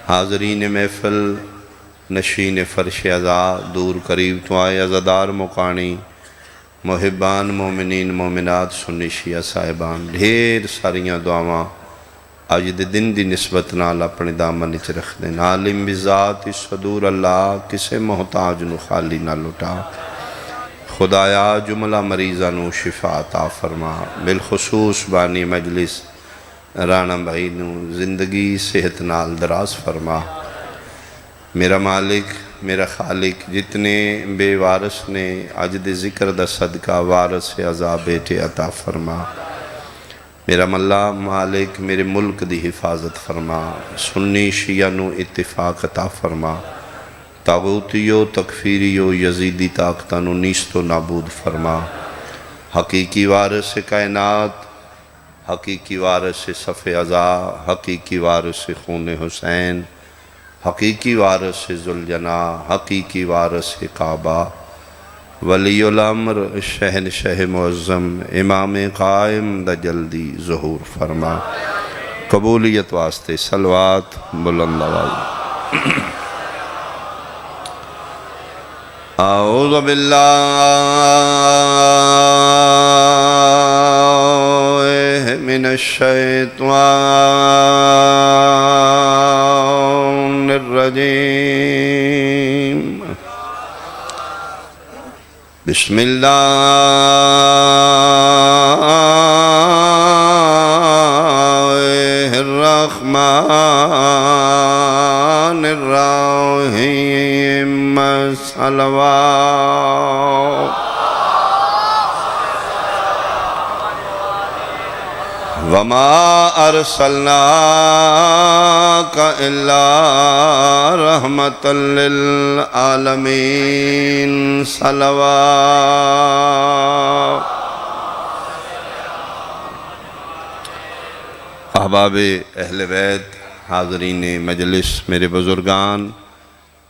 حاضرین محفل، نشین فرش عزا، دور قریب تو آئے عزادار مقانی، محبان مومنین مومنات سنی شیعہ صاحبان، ڈھیر ساریاں دعاواں اج دے دن دی نسبت نال اپنے دامن وچ رکھ دین۔ عالم بذات صدور اللہ، کسے محتاج نو خالی نہ لٹا۔ خدایا جملہ مریضاں نو شفا عطا فرما، بالخصوص بانی مجلس رانا بھائی نو زندگی صحت نال دراز فرما۔ میرا مالک، میرا خالق، جتنے بے وارث نے اج دے ذکر دا صدقہ وارث عزا بیٹے عطا فرما۔ میرا ملا مالک، میرے ملک دی حفاظت فرما، سنی شیعہ نو اتفاق عطا فرما، طاغوتیو تکفیریو یزیدی طاقتاں نو نیست و نابود فرما۔ حقیقی وارث کائنات، حقیقی وارث صف عزا، حقیقی وارث خون حسین، حقیقی وارث ذوالجناح، حقیقی وارث کعبہ، ولی الامر شہنشاہ معظم امام قائم دا جلدی ظہور فرما۔ قبولیت واسطے صلوات بلند آواز۔ اعوذ باللہ من الشیطان الرجیم، بسم اللہ الرحمن الرحیم، صلوات۔ وما ارسلناک الا رحمتا للعالمین، صلوات۔ احباب اہل بیت، حاضرین مجلس، میرے بزرگان،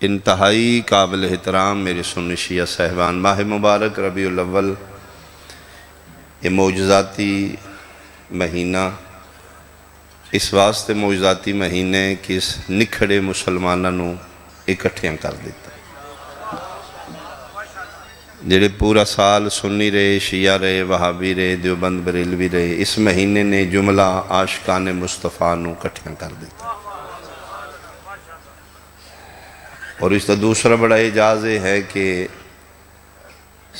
انتہائی قابل احترام میرے سنی شیعہ صاحبان، ماہ مبارک ربیع الاول، یہ معجزاتی مہینہ اس واسطے معجزاتی مہینے کس نکھڑے مسلمانوں اکٹھیاں کر دیتا، جڑے پورا سال سنی رہے، شیعہ رہے، وہابی رہے، دیوبند بریلوی رہے، اس مہینے نے جملہ عاشقان مصطفیٰ نو اکٹھیاں کر دیتا۔ اور اس کا دوسرا بڑا اعجاز ہے کہ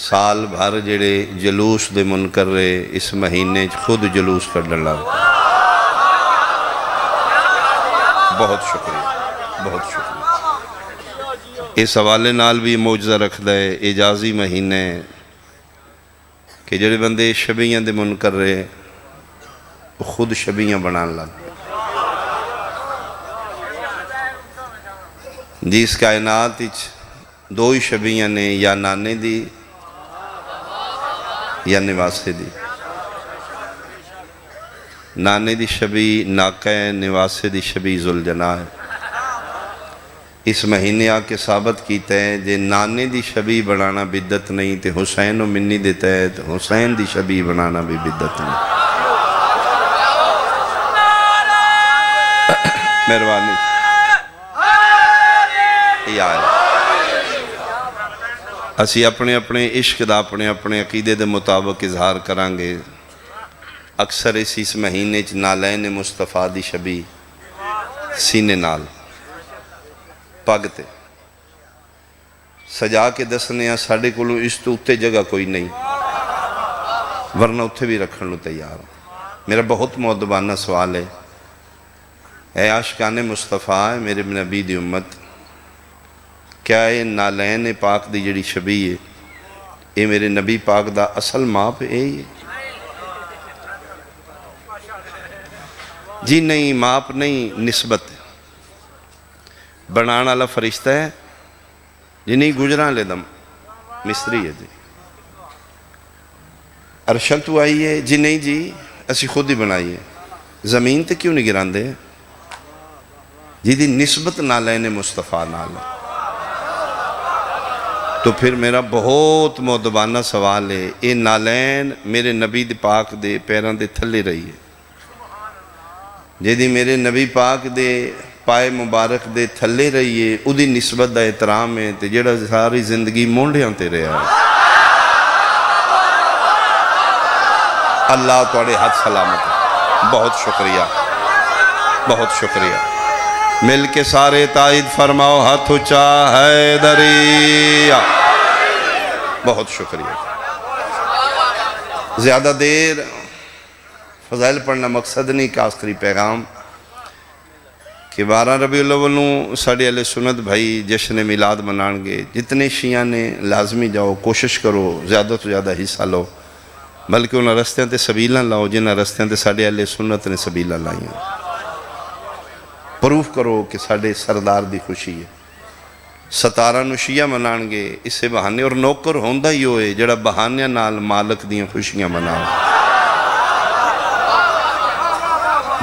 سال بھر جڑے جلوس دے منکر رہے، اس مہینے خود جلوس کر ڈالا۔ بہت شکریہ، بہت شکریہ۔ اس حوالے نال بھی معجزہ رکھ دے، اعجازی مہینے کہ جڑے بندے شبیاں دے منکر رہے وہ خود شبیاں بنان لگ۔ جس کائنات دو ہی شبیاں نے، یا نانے دی یا نواسے دی۔ نانے دی شبی ناقہ ہے، نواسے دی شبی ذوالجناح ہے۔ اس مہینے آکے ثابت کیتا ہے جے نانے دی شبی بنانا بدت نہیں تے حسین و منی دیتا ہے تو حسین دی شبی بنانا بھی بدت نہیں۔ مہربانی اسی اپنے اپنے عشق دا اپنے اپنے عقیدے دے مطابق اظہار کرانگے۔ اکثر اس مہینے چ نالین مصطفیٰ دی شبی سینے نال پگتے سجا کے دسنے ہیں، ساڑھے کلو اس تو اتے جگہ کوئی نہیں، ورنہ اتے بھی رکھن لو تیار۔ میرا بہت مؤدبانہ سوال ہے، اے عاشقان مصطفیٰ، میرے نبی دی امت، کیا یہ نالین پاک دی جڑی شبی ہے یہ میرے نبی پاک دا اصل ماپ ہے؟ جی نہیں، ماپ نہیں، نسبت ہے۔ بنانا اللہ فرشتہ ہے جی نہیں، گجران لے دم مستری ہے جی۔ عرشن تو آئی ہے جی نہیں جی، اسی خود ہی بنائی ہے۔ زمین تے کیوں نہیں گران دے جی؟ دی نسبت نالین مصطفیٰ نال ہے۔ تو پھر میرا بہت مؤدبانہ سوال ہے، اے نالین میرے نبی دی پاک دے پیران دے تھلے رہی ہے، جے دی میرے نبی پاک دے پائے مبارک دے تھلے رہیے ادھی نسبت دا احترام ہے تے جڑا ساری زندگی مونڈیاں تے رہا ہے اللہ توڑے ہاتھ سلامت ہے بہت شکریہ بہت شکریہ مل کے سارے تائید فرماؤ ہاتھ اونچا حیدریہ بہت شکریہ زیادہ دیر فضائل پڑھنا مقصد نہیں کہ آخری پیغام کہ 12 ربیع الاول نوں ساڑھے اہل سنت بھائی جشن میلاد منان گے جتنے شیعہ نے لازمی جاؤ کوشش کرو زیادہ تو زیادہ حصہ لو بلکہ انہاں رستیاں تے سبیلاں لاؤ جنہاں رستیاں تے ساڑھے اہل سنت نے سبیلاں لائیں پروف کرو کہ ساڑھے سردار دی خوشی ہے 17 نوں شیعہ منان گے اس سے بہانے اور نوکر ہوندہ ہی ہوئے جڑا بہانیاں نال مالک دیاں خوشیاں مناؤ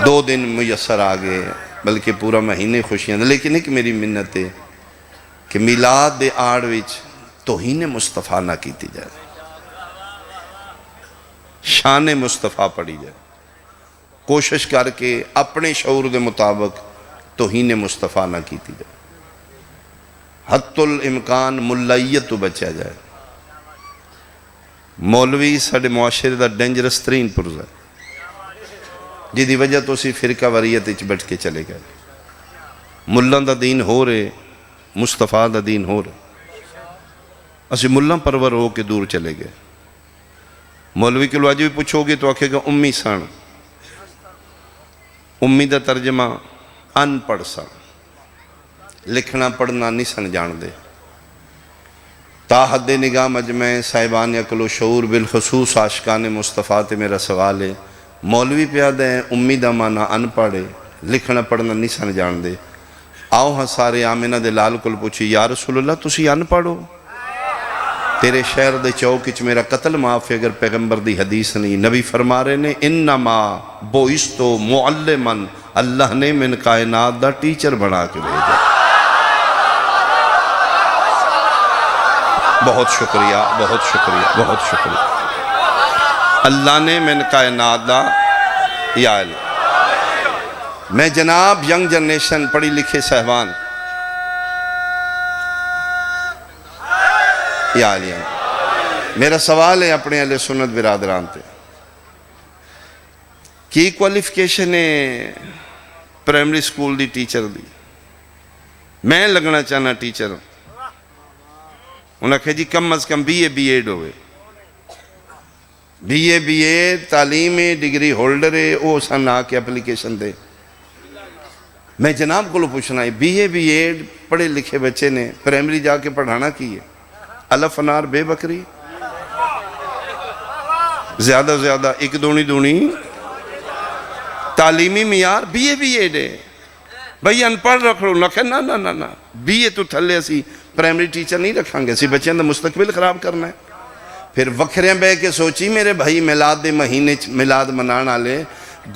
2 دن میسر آگے بلکہ پورا مہینے خوشیاں دیں لیکن ایک میری منت ہے کہ میلاد دے آڑ وچ توہین مصطفیٰ نہ کیتی جائے شان مصطفیٰ پڑھی جائے کوشش کر کے اپنے شعور دے مطابق توہین مصطفیٰ نہ کیتی جائے حتی الامکان ملائیت تو بچا جائے مولوی ساڑھے معاشرے دا ڈینجرس ترین پرز ہے جی دی وجہ تو اسی فرقہ وریت اچ بٹ کے چلے گئے ملان دا دین ہو رہے مصطفیٰ دا دین ہو رہے اسی ملان پرور ہو کے دور چلے گئے مولوی کے لواجی بھی پوچھو گے تو آکھے گا امی سان امی دا ترجمہ ان پڑھ سان لکھنا پڑھنا نہیں سن جان دے تا حد نگاہ مجمع صاحبان عقل و شعور بالخصوص عاشقان مصطفیٰ تے میرا سوال ہے مولوی پیادہ ہیں امی دا مانا ان پڑھے لکھنا پڑھنا نہیں سن جان دے آؤ ہاں سارے آمینہ دے لال کل پوچھی یا رسول اللہ تسی ان پڑھو تیرے شہر دے چوکچ میرا قتل معاف ہے اگر پیغمبر دی حدیث نہیں نبی فرما رہے نے انما بوئستو معلمن اللہ نے من کائنات دا ٹیچر بنا کے بھیجا بہت شکریہ بہت شکریہ بہت شکریہ اللہ نے من کائنات دا یا علی میں جناب ینگ جنریشن پڑھی لکھے صاحبان یا علی میرا سوال ہے اپنے اہل سنت برادران تے کی کوالیفیکیشن ہے پرائمری سکول دی ٹیچر دی میں لگنا چاہنا ٹیچر انہاں کہا جی کم از کم بی ایڈ ہوئے بی ایڈ تعلیم ڈگری ہولڈر ہے او سن آ کے اپلیکیشن دے میں جناب کو پوچھنا ہے بی ایڈ پڑھے لکھے بچے نے پرائمری جا کے پڑھانا کی ہے الف انار بے بکری زیادہ زیادہ ایک دونی تعلیمی معیار بی ایڈ ہے بھئی ان پڑھ رکھ لو نا بی اے تو تھلے اسی پرائمری ٹیچر نہیں رکھاں گے اسی بچیاں دا مستقبل خراب کرنا ہے پھر وکھریاں بے کے سوچی میرے بھائی میلاد دے مہینے میلاد منانا لے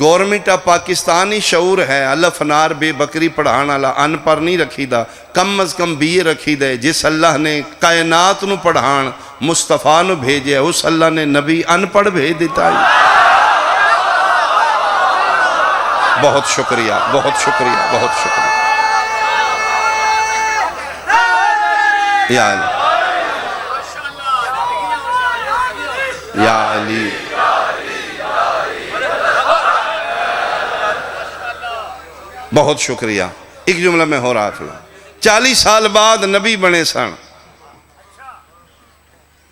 گورنمنٹ آف پاکستانی شعور ہے الف انار بے بکری پڑھانا لا ان پر نہیں رکھی دا کم از کم بی اے رکھی دے جس اللہ نے کائنات نو پڑھان مصطفیٰ نو بھیجے اس اللہ نے نبی ان پڑھ بھیج دیتا ہے بہت شکریہ بہت شکریہ بہت شکریہ یا علی یا علی بہت شکریہ ایک جملہ میں ہو رہا تھا 40 سال بعد نبی بنے سن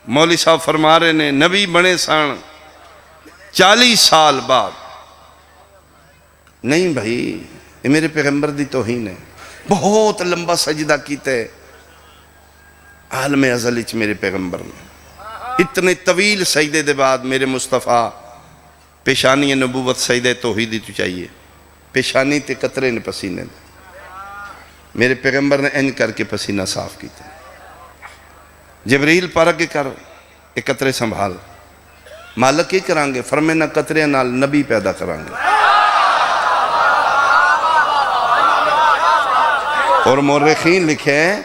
مولوی صاحب فرما رہے نے نبی بنے سن 40 سال بعد نہیں بھائی یہ میرے پیغمبر دی توہین ہے بہت لمبا سجدہ کیتے عالم ازل اچ میرے پیغمبر نے اتنے طویل سجدے دے بعد میرے مصطفیٰ پیشانی نبوت سجدہ توحیدی تو چاہیے پیشانی تے قطرے نے پسینے میرے پیغمبر نے انج کر کے پسینہ صاف کیتے جبریل پارا کے کر ایک قطرے سنبھال مالک کی کرانگے فرمینا قطرے نال نبی پیدا کرانگے اور مورخین لکھے ہیں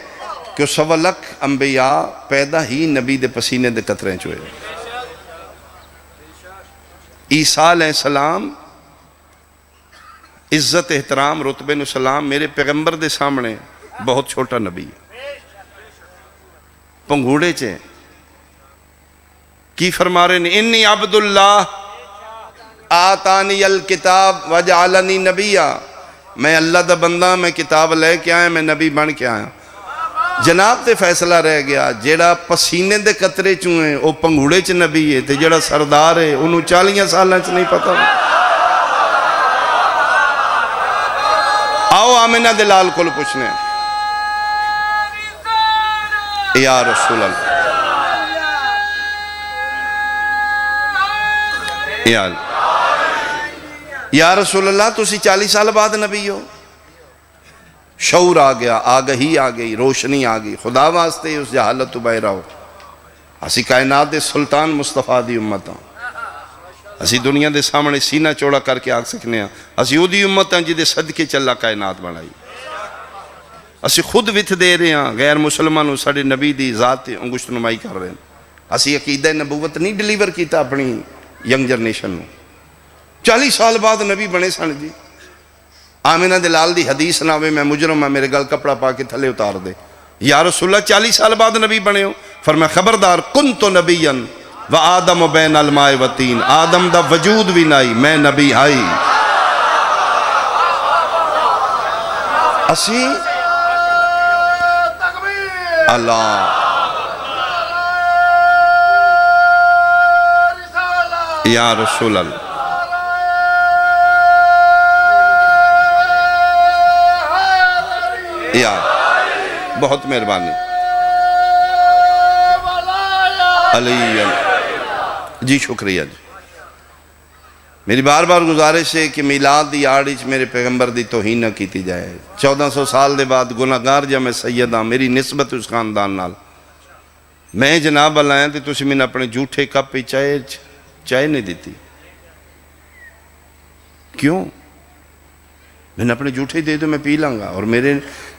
کہ 100 لاکھ انبیاء پیدا ہی نبی دے پسینے دے قطریں چوئے عیسیٰ علیہ السلام عزت احترام رتبے نو سلام میرے پیغمبر دے سامنے بہت چھوٹا نبی ہے، پنگوڑے چے کی فرما رہے ہیں انی عبداللہ آتانی الکتاب وجعلنی نبیہ، میں اللہ دا بندہ، میں کتاب لے کے آیا، میں نبی بن کے آیا۔ جناب تے فیصلہ رہ گیا، جیڑا پسینے دے قطرے چوئیں وہ پنگوڑے چ نبی ہے، تے جیڑا سردار ہے انہوں 40 سالہ چ نہیں پتا۔ آؤ آمنہ دلال کو پوچھنے یا رسول اللہ، یا رسول اللہ تسی 40 سال بعد نبی ہو؟ شعور آ گیا، آگہی آ گئی، روشنی آ گئی، خدا واسطے اس جہالت تو باہر آؤ۔ اسی کائنات دے سلطان مصطفیٰ دی امت ہاں، اسی دنیا دے سامنے سینہ چوڑا کر کے آگ سکنے ہیں، اسی او دی امت ہاں جدے صدقے چلا کائنات بنائی، اسی خود وتھ دے رہے ہیں غیر مسلمانوں ساڑے نبی دی ذات انگشت نمائی کر رہے ہیں، اسی عقیدہ نبوت نہیں ڈیلیور کیتا اپنی ینگ جنریشن میں۔ 40 سال بعد نبی بنے سن جی۔ آمنہ دلال دی حدیث ناوے میں مجرم ہے، میرے گل کپڑا پا کے تھلے اتار دے۔ یا رسول اللہ 40 سال بعد نبی بنے ہو؟ فرمایا خبردار کنت نبیًا و آدم بین الماء و تین، آدم دا وجود بھی نائی میں نبی آئی۔ اسی اللہ یا رسول اللہ، یا بہت مہربانی علی جی، شکریہ جی۔ میری بار بار گزارش ہے کہ میلاد دی آڑیچ میرے پیغمبر دی توہین نہ کیتی جائے۔ 1400 سال دے بعد گناہگار جا میں سید ہاں، میری نسبت اس خاندان نال، میں جناب اللہ ہیں تو تسی میں اپنے جھوٹے کپ پہ چائے نہیں دیتی، کیوں؟ میں نے اپنے جھوٹے دے دو میں پی لوں گا، اور میرے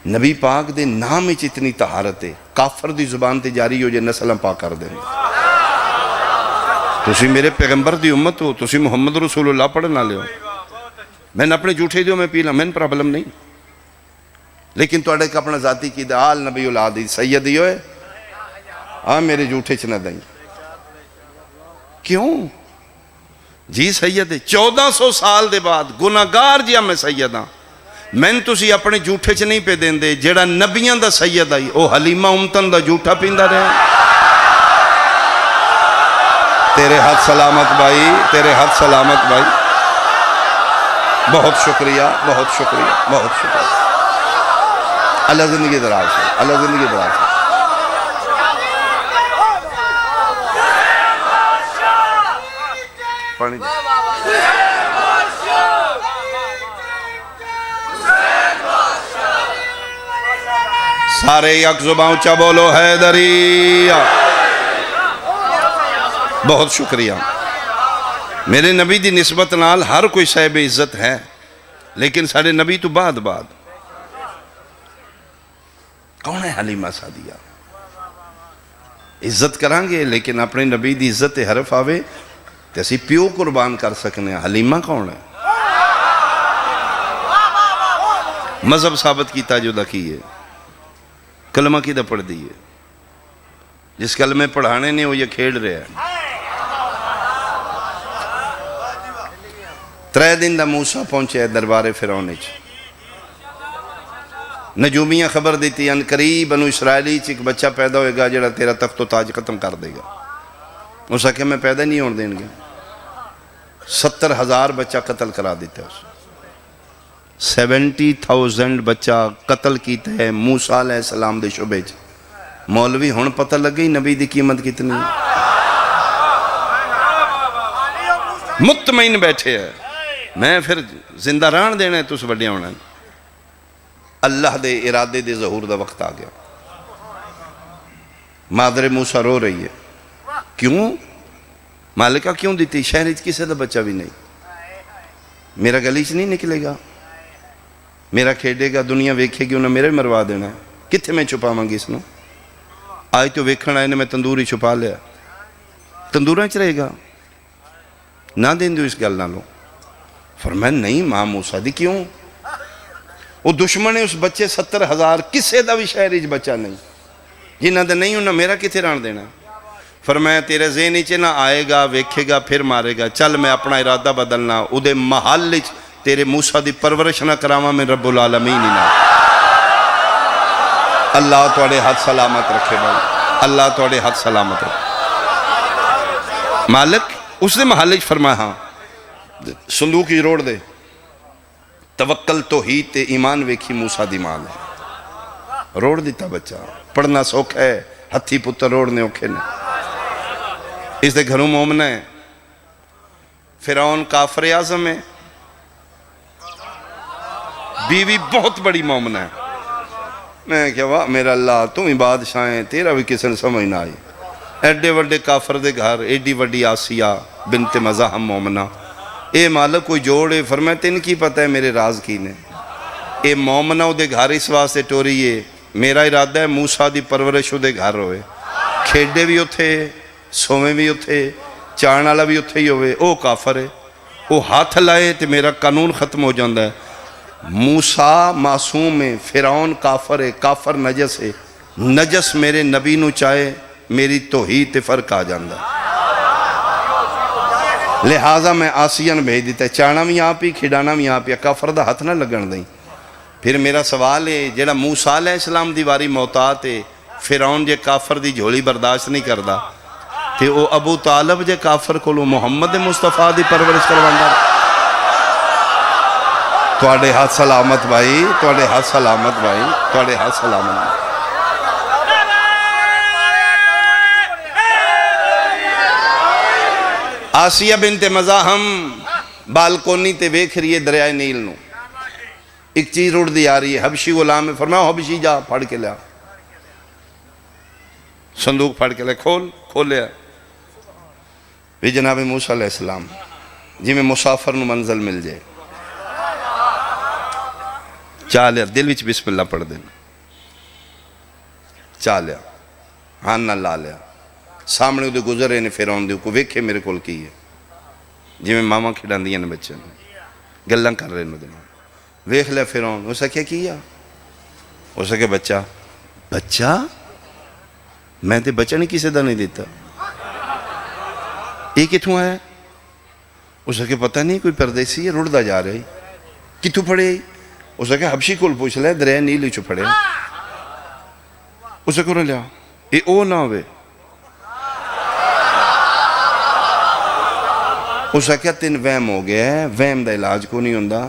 نبی پاک دے نام اچ اتنی طہارت ہے، کافر دی زبان تے جاری ہو جائے نسلم پاک کر دیں۔ تسی میرے پیغمبر دی امت ہو، تسی محمد رسول اللہ پڑھنا لے ہو، میں نے اپنے جھوٹے دیو میں پی لوں، میں نے پرابلم نہیں، لیکن تو اڑے کا اپنا ذاتی کی دعال نبی العادی سیدی ہوئے ہاں میرے جھوٹے چ نہ دیں، کیوں؟ جی سید ہے 1400 سال دے بعد گناہگار جی میں سید ہاں، میں تسی اپنے جھوٹے چ نہیں پہ دیں دے، جیڑا نبیان دا سید آئی او حلیمہ امتن دا جھوٹا پیندہ رہے۔ تیرے ہاتھ سلامت بھائی، تیرے ہاتھ سلامت بھائی، بہت شکریہ، بہت شکریہ، بہت شکریہ، اللہ زندگی دراز ہے، اللہ زندگی دراز ہے۔ پڑھیں جی۔ سارے یک زبان اونچا بولو حیدری، بہت شکریہ۔ میرے نبی دی نسبت نال ہر کوئی صاحب عزت ہے، لیکن سارے نبی تو بعد کون ہے حلیمہ سعدیہ؟ عزت کرانگے لیکن اپنے نبی دی عزت حرف آوے تے اسی پیو قربان کر سکنے ہیں۔ حلیمہ کون ہے؟ مذہب ثابت کیتا جو دا کی ہے، کلمہ کی دا پڑھ دیئے، جس کلمے پڑھانے نے وہ یہ کھیڑ رہے ہیں۔ 3 دن دا موسیٰ پہنچے ہے دربار فرعون چ، نجومیاں خبر دیتی ان قریب بنو اسرائیلی چ ایک بچہ پیدا ہوئے گا جڑا تیرا تخت و تاج ختم کر دے گا۔ اس کہ میں پیدا نہیں ہونے دیں گے، 70,000 بچہ قتل کرا دیتے ہیں، 70,000 بچہ قتل کیتے ہیں موسیٰ علیہ السلام دے شعبے چ۔ مولوی ہون پتہ لگ گئی نبی دی قیمت کتنی، مطمئن بیٹھے ہیں، میں پھر زندہ ران دینے تو اس بڑھیا ہونا۔ اللہ دے ارادے دے ظہور دا وقت آ گیا، مادر موسیٰ رو رہی ہے، کیوں؟ مالکہ کیوں دیتی؟ شہر کسی دا بچہ بھی نہیں، میرا گلیچ نہیں نکلے گا، میرا کھیڑے گا، دنیا ویکھے گی انہیں میرے مروا دینا ہے، کتھے میں چھپا مانگی اس نے؟ آج تو ویکھن آئے نے میں تندوری چھپا لیا، تندوراں چ رہے گا، نہ دیں دو اس گل نہ لو۔ فرمایا نہیں ماں موسیٰ دی کیوں؟ وہ دشمن ہے اس بچے 70,000 کسے دا بھی شہر اچ بچہ نہیں جنہ دے نہیں انہاں میرا کتے ران دینا. فرمایا تیرے ذہن اچ نہ آئے گا ویکھے گا پھر مارے گا, چل میں اپنا ارادہ بدلنا, او دے محل اچ تیرے موسیٰ دی پرورش نہ کراواں میں رب العالمین ہی نہ. اللہ توڑے ہاتھ سلامت رکھے بھائی, اللہ توڑے ہاتھ سلامت رکھے. مالک اس نے محل اچ فرمایا ہاں صندوق ہی روڑ دے, توکل توحید تے ایمان ویکھی موسیٰ دی مال ہے, روڑ دیتا بچہ. پڑھنا سوکھ ہے, ہتھی پتر روڑنے اوکھے نے. اس دے گھروں مومن ہے, فرعون کافر اعظم ہے, بیوی بہت بڑی مومن ہے. میں کہا واہ میرا اللہ تم ہی بادشاہ ہیں, تیرا بھی کسی نے سمجھ نہ آئی. ایڈے وڈے کافر دے گھر, ایڈی وڈی آسیہ بنت مزاحم مومنہ, اے مالک کوئی جوڑے. فرمایا تین کی پتہ ہے میرے راز کی نے؟ اے مومنہ دے گھر اس واسطے ٹوریے, میرا ارادہ ہے موسیٰ دی پرورش دے گھر ہوئے, کھیڈے بھی اتھے, سومیں بھی اتھے, چان والا بھی اتھے ہی ہوئے. او کافر ہے, او ہاتھ لائے تے میرا قانون ختم ہو جاندہ ہے. موسیٰ معصوم ہے, فرعون کافر ہے, کافر نجس ہے, نجس میرے نبی نو چاہے میری توحید تے فرق آ جاندہ ہے. لہٰذا میں آسیہ نے بھیج دیتا ہے, چانا بھی آپ ہی کھڑانا بھی آپ ہی, کافر دا ہاتھ نہ لگن دیں. پھر میرا سوال ہے جیڑا موسیٰ علیہ السلام دیواری محتاط ہے, فرعون جے کافر دی جھولی برداشت نہیں کردہ, تے او ابو طالب جے کافر کو لو محمد مصطفیٰ دی پرورش کرواندہ. توڑے ہاتھ سلامت بھائی, توڑے ہاتھ سلامت بھائی, توڑے ہاتھ سلامت بھائی. آسیہ بنت مزاحم بالکونی تے ویکھ رہی ہے دریائے نیل نو, ایک چیز اڑ دی آ رہی ہے. حبشی غلام ہے, فرمایا حبشی جا پھڑ کے لیا, صندوق پھڑ کے لیا, کھول لیا. بھی جناب موسیٰ علیہ السلام جی میں مسافر نو منزل مل جائے, چاہ لیا دل وچ بسم اللہ پڑھ دینا, چاہ لیا ہاں نہ لا لیا. سامنے دے گزرے نے فرعون دے کو ویکھے میرے کول کی ہے, جی میں ماما کھڑان دیا نے بچے نے گلن کر رہے نے. ویکھ لیا فرعون, اسے کیا اسے کہ بچہ میں تے بچہ نہیں کسی دا نہیں دیتا. یہ کتھوں آیا؟ اسے کہ پتہ نہیں کوئی پردیسی ہے, رڑدہ جا رہے. کتھوں پڑے؟ اسے کہ حبشی کول پوچھ لے, دریا نیل چو پڑے. اسے کہ لیا یہ او نہ ہوئے. اسے کہا تین وہم ہو گیا ہے, وہم دا علاج کو نہیں ہوندہ.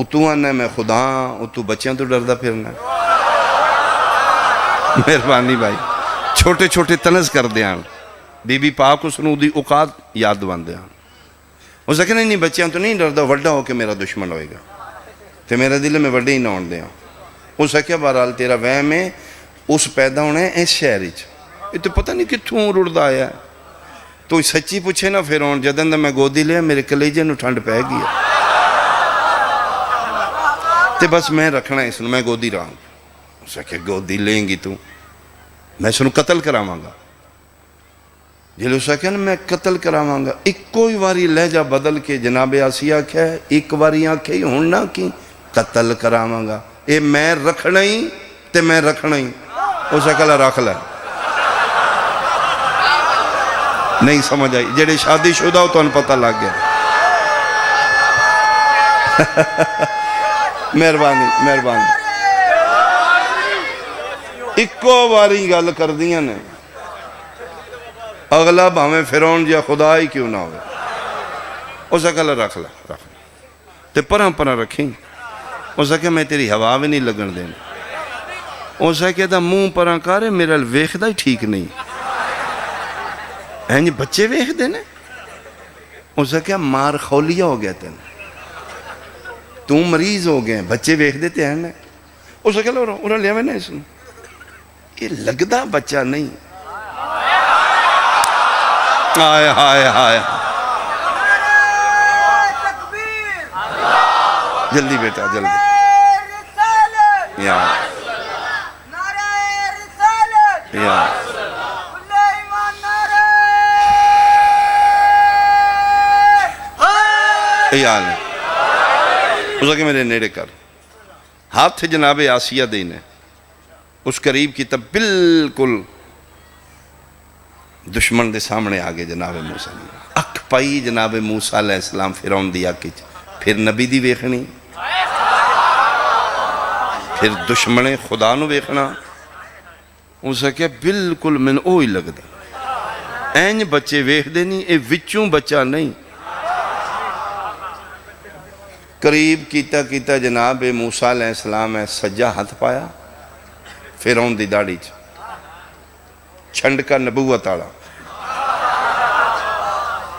اتو آنا میں خدا ہاں, اتو بچیاں تو ڈردہ پھرنا. مہربانی بھائی, چھوٹے چھوٹے تنز کر دیاں, بی بی پاک اس نے دی اوقات یاد بان دیاں. اسے کہا نہیں بچیاں تو نہیں ڈردہ, وڈا ہو کے میرا دشمن ہوئے گا, تے میرا دل میں وڈے ہی نہ ہون دیاں. اسے کہا بہرحال تیرا وہم ہے, اس پیدا ہونے اس شہر اچ, یہ تو پتہ نہیں کتھوں رڑدہ آیا ہے. تو سچی پوچھے نا فرعون, جدن دا میں گودی لیا میرے کلیجے نو ٹھنڈ پہ گیا, تے بس میں رکھنا اس نو, میں گودی رہا ہوں. اسے کہ گودی لیں گی تو میں سنو قتل کراواں گا. جلو اسے کہ میں قتل کراواں گا, ایک کوئی واری لہجہ بدل کے جناب آسیہ کہا ہے, ایک واری آنکھیں ہی ہوننا کی قتل کراواں گا. اے میں رکھنا ہی تے میں رکھنا ہی. اسے کہا رکھ لے. نہیں سمجھ آئی, جڑے شادی شدہ ہو تو ان پتہ لگ گیا. مہربانی اکو واری گل کر دیا نے, اگلا بھامیں فرعون جا خدا ہی کیوں نہ ہوئے. اسے کہا رکھ لے تے پرہ رکھیں. اسے کہا میں تیری ہوا بھی نہیں لگن دینا. اسے کہا منہ پرہ کارے, میرا ویکھ دا ہی ٹھیک نہیں. ہیں جی بچے ویکھ دینے. اسے کہا مار خولیا ہو گیا تین, تو مریض ہو گئے, بچے ویکھ دیتے ہیں. اسے کہا انہوں لیا میں نے اس نے, یہ لگدہ بچہ نہیں. آئے ہائے ہائے, جلدی بیٹا جلدی. یا اس کہ میرے نیڑے کر. ہاتھ جناب آسیہ دے نے اس قریب کی تب بالکل دشمن دے سامنے آگے جناب موسیٰ نے اکھ پائی جناب موسیٰ علیہ السلام فرعون دی اکھ پھر نبی دی ویکھنی پھر دشمن خدا نو ویکھنا. اس کہ بالکل میں اوہی لگدا اینج بچے ویکھ دے نہیں اے وچوں بچہ نہیں. قریب کیتا جناب موسیٰ علیہ السلام ہے سجا ہاتھ پایا فرعون دی داڑھی چھنڈ کا نبوت آڑا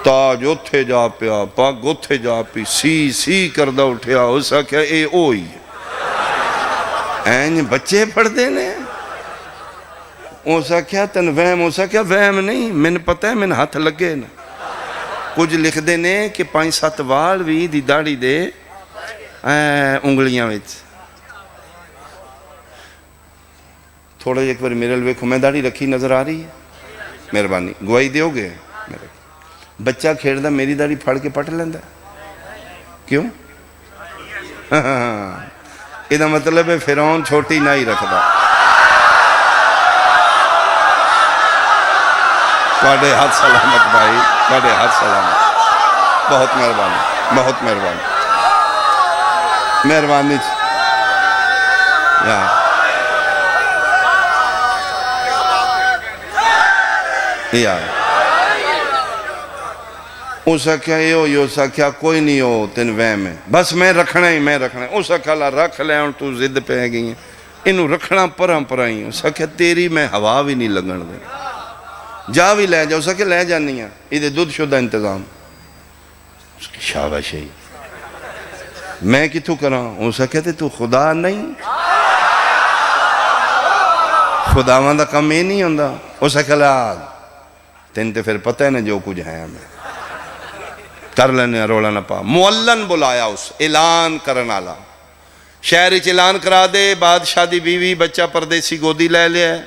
تاج اتھے جا پیا پاگ اتھے جا پی سی کردہ اٹھیا اسا کیا اے اوئی این بچے پڑھ دینے اسا کیا تن وہم اسا کیا وہم نہیں من پتہ ہے من ہاتھ لگے نا کچھ لکھ دینے کہ 5-7 وال بھی دی داڑھی دے انگلیاں ویچ تھوڑا ایک بار میرے لئے کھو میں داڑھی رکھی نظر آ رہی ہے مہربانی گواہی دیو گے بچہ کھیڑ دا میری داڑھی پھاڑ کے پٹ لیندہ کیوں ادھا مطلب ہے فرعون چھوٹی نہ ہی رکھ دا توڑے ہاتھ سلامت بھائی توڑے ہاتھ سلامت بہت مہربانی بہت مہربانی مہربانی یا اسا کیا اسا کیا کوئی نہیں ہو تین وہم ہے بس میں رکھنا ہی اسا کھالا رکھ لے ہوں تو زد پہ گئی ہیں انہوں رکھنا پرہی ہیں اسا کیا تیری میں ہوا بھی نہیں لگن دے جا بھی لے جا اسا کیا لے جانی ہیں ادھے دودھ شدہ انتظام اس کی شاباش ہے میں کتوں کراں اسا کہتے تو خدا نہیں خداوند دا کم ہی نہیں ہوندا اسا کھلا تین تے پھر پتہ ہے نا جو کچھ ہے ہمیں کر لینے رولا نہ پا معلن بلایا اس اعلان کرنالا شہر اچھ اعلان کرا دے بادشاہ دی بیوی بچہ پردیسی گودی لے لیا ہے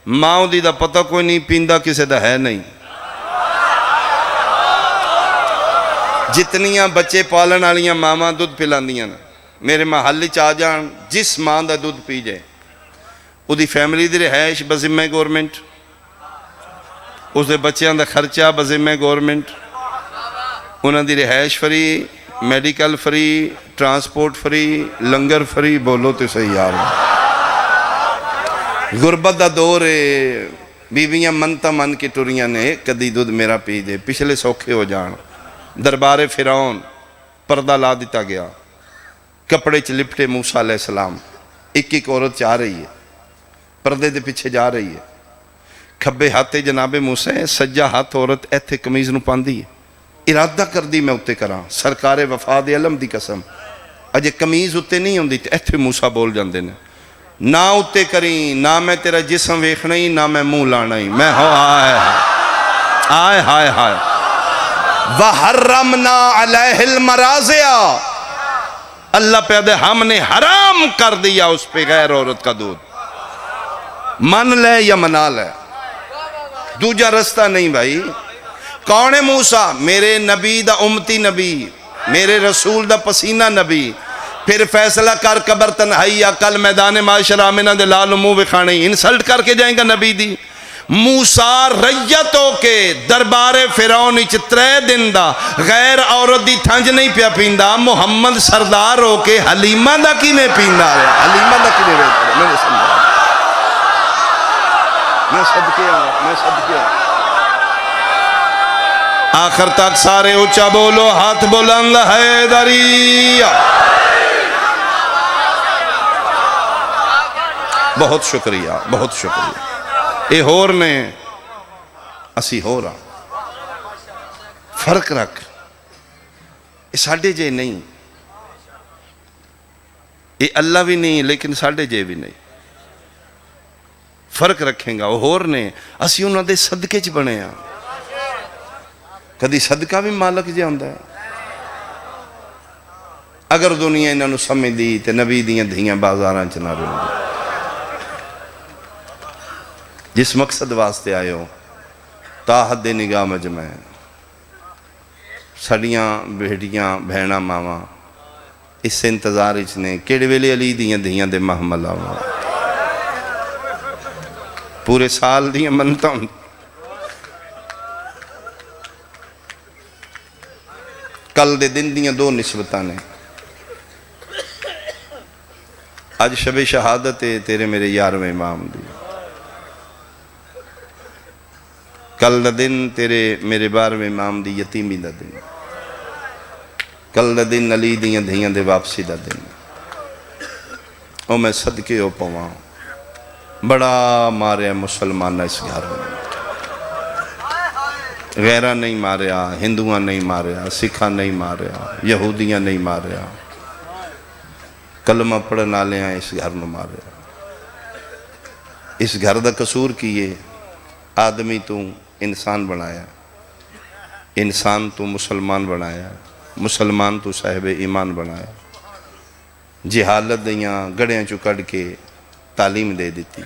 ماں دی دا پتہ کوئی نہیں پیندہ کسے دا ہے نہیں جتنیاں بچے پالن آلیاں ماما دودھ پلان دیاں میرے محلی چاہ جان جس ماں دا دودھ پی جائے او دی فیملی دی رہائش بذمہ گورنمنٹ اس دے بچیاں دا خرچہ بذمہ گورنمنٹ انہاں دی رہائش free medical free transport free لنگر فری بولو تو صحیح یار غربت دا دور ہے بیویاں منتا من کی ٹوریاں نے کدی دودھ میرا پی دے پچھلے سوکھے ہو جان دربار فرعون پردہ لا دیتا گیا کپڑے چ لپٹے موسیٰ علیہ السلام ایک عورت چاہ رہی ہے پردے دے پیچھے جا رہی ہے کھبے ہاتھے جناب موسیٰ سجا ہاتھ عورت ایتھے کمیز نو پاندی ہے ارادہ کر دی میں اتے کراں سرکار وفاد علم دی قسم اجے کمیز اتے نہیں ہوندی تے ایتھے موسیٰ بول جاندے نے نہ اتے کریں نہ میں تیرا جسم ویکھنا ہی نہ میں منہ لانا ہی میں ہو آئے ہائے ہائے وَحَرَّمْنَا عَلَيْهِ الْمَرَازِعَ اللہ پہ دے ہم نے حرام کر دیا اس پہ غیر عورت کا دودھ من لے یا منا لے دوجہ رستہ نہیں بھائی کون ہے موسیٰ میرے نبی دا امتی نبی میرے رسول دا پسینہ نبی پھر فیصلہ کر قبر تنہائی یا کل میدان معاشرہ میں نہ دے لال منہ وکھانے انسلٹ کر کے جائیں گا نبی دی موسیٰ ریتوں کے دربار فرعون اچ 3 دن دا غیر عورت دی تھنج نہیں پیا پیندہ محمد سردار ہو کے حلیمہ دا کی نے پیندہ رہے حلیمہ دا کی نے رہے میں سمجھا میں صدقے ہوں آخر تک سارے اچھا بولو ہاتھ بلند حیدری بہت شکریہ بہت شکریہ اے ہور نے اسی ہو رہا فرق رکھ اے ساڑھے جے نہیں اے اللہ بھی نہیں لیکن ساڑھے جے بھی نہیں فرق رکھیں گا وہ ہور نے اسی انہوں دے صدقے چ بنے ہیں کدی صدقہ بھی مالک جے ہوندہ ہے اگر دنیا انہوں سمجھ دی تے نبی دیاں دھیاں بازاران چنا رہے ہوں جس مقصد واسطے آئے ہو تاحد نگاہ مجمع سڑیاں بیٹیاں بہناں ماما اس انتظار نے کہڑے ویلے علی دیاں دھیاں دے محمل آواں پورے سال دیاں منتاں کل دے دن دیاں دو نسبتاں نے آج شب شہادت ہے تیرے میرے یارویں امام دی کل دا دن تیرے میرے 12ویں امام دی یتیمی دا دن کل دا دن علی دیاں دھیاں دے واپسی دا دن او میں صدقے ہو پواں بڑا ماریا مسلمانہ اس گھر میں غیرہ نہیں ماریا ہندوان نہیں ماریا سکھا نہیں ماریا یہودیاں نہیں ماریا کلمہ پڑھن والے ہیں اس گھر نو ماریا اس گھر دا قصور کیے آدمی تو انسان بنایا انسان تو مسلمان بنایا مسلمان تو صاحب ایمان بنایا جہالت دیاں گڑیاں چو کڑ کے تعلیم دے دیتی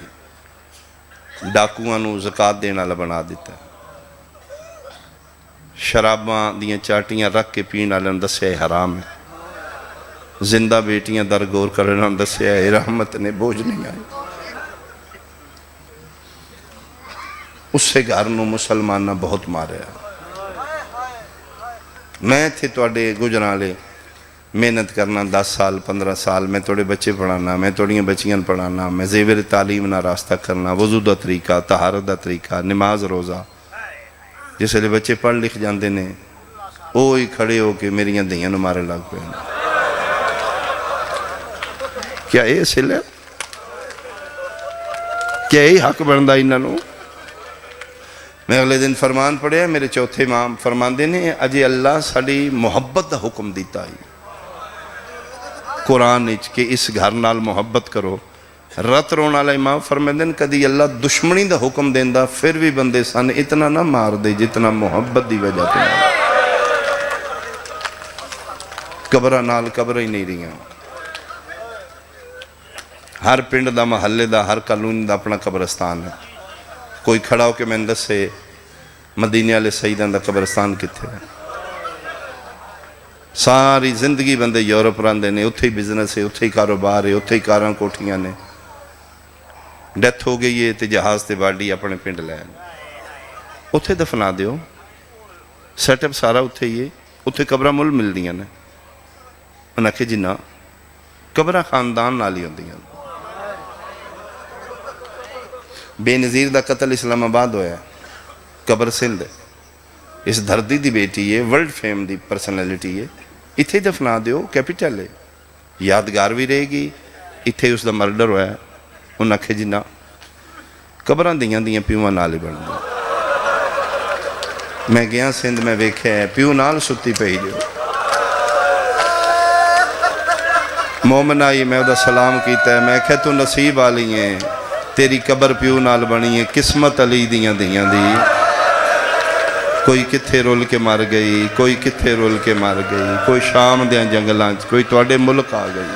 ڈاکوਆਂ نو زکاة دینا والا بنا دیتا شراباں دیاں چاٹیاں رکھ کے پین والے دسیا حرام ہے زندہ بیٹیاں درگور کرنا دسیا ہے رحمت نے بوجھ نہیں آئی اس سے گھر نو مسلمانہ بہت ماریا میں تھے توڑے گجرالے محنت کرنا 10 سال 15 سال میں توڑے بچے پڑھانا میں توڑیاں بچیاں پڑھانا میں زیور تعلیم نہ راستہ کرنا وضو دا طریقہ طہارت دا طریقہ نماز روزہ جس لئے بچے پڑھ لکھ جاندے نے اوہی کھڑے ہو کے میریاں دھیاں نو مارے لگ پہ کیا یہ سل ہے کیا یہ حق بندہ انہوں میں اگلے دن فرمان پڑھے میرے چوتھے امام فرمان دینے اجے اللہ ساڑی محبت دا حکم دیتا ہے قرآن اچ کہ اس گھر نال محبت کرو رت رونا والا امام فرمان دین کدی اللہ دشمنی دا حکم دیندہ پھر بھی بندے سان اتنا نہ مار دے جتنا محبت دی وجہ تے قبرہ نال قبرہ ہی نہیں رہی ہیں ہر پنڈ دا محلے دا ہر کالونی دا اپنا قبرستان ہے کوئی کھڑا ہو کہ میں اندر سے مدینے والے سیدان دا قبرستان کتے ہیں ساری زندگی بندے یورپ راندے نے اتھے ہی بزنس ہے اتھے ہی کاروبار ہے اتھے ہی کاراں کوٹھیاں نے ڈیتھ ہو گئی ہے تے جہاز تے باڈی اپنے پنڈ لین اتھے دفنا دیو سیٹ اپ سارا اتھے ہی ہے اتھے قبرہ مل مل دیاں نے انہاں کہ جنہ قبرہ خاندان نالی ہوں دیاں بے نظیر دا قتل اسلام آباد ہویا ہے قبر سندھ اس دھرتی دی بیٹی ہے ورلڈ فیم دی پرسنالٹی ہے اتھے دفنا دیو کیپیٹل ہے یادگار بھی رہے گی اتھے اس دا مرڈر ہویا ہے انہاں کہ جنہ قبران دیاں پیوہ نالی بڑھ دی میں گیا سندھ میں ویکھے ہیں پیو نال ستی پہ ہی جو مومن آئی میں ادھا سلام کیتا ہے میں کہ تو نصیب آلی ہیں تیری قبر پیو نال بنی ہے قسمت علی دیاں دی کوئی کتھے رول کے مار گئی کوئی کتھے رول کے مار گئی کوئی شام دیاں جنگلانچ کوئی توڑے ملک آ گئی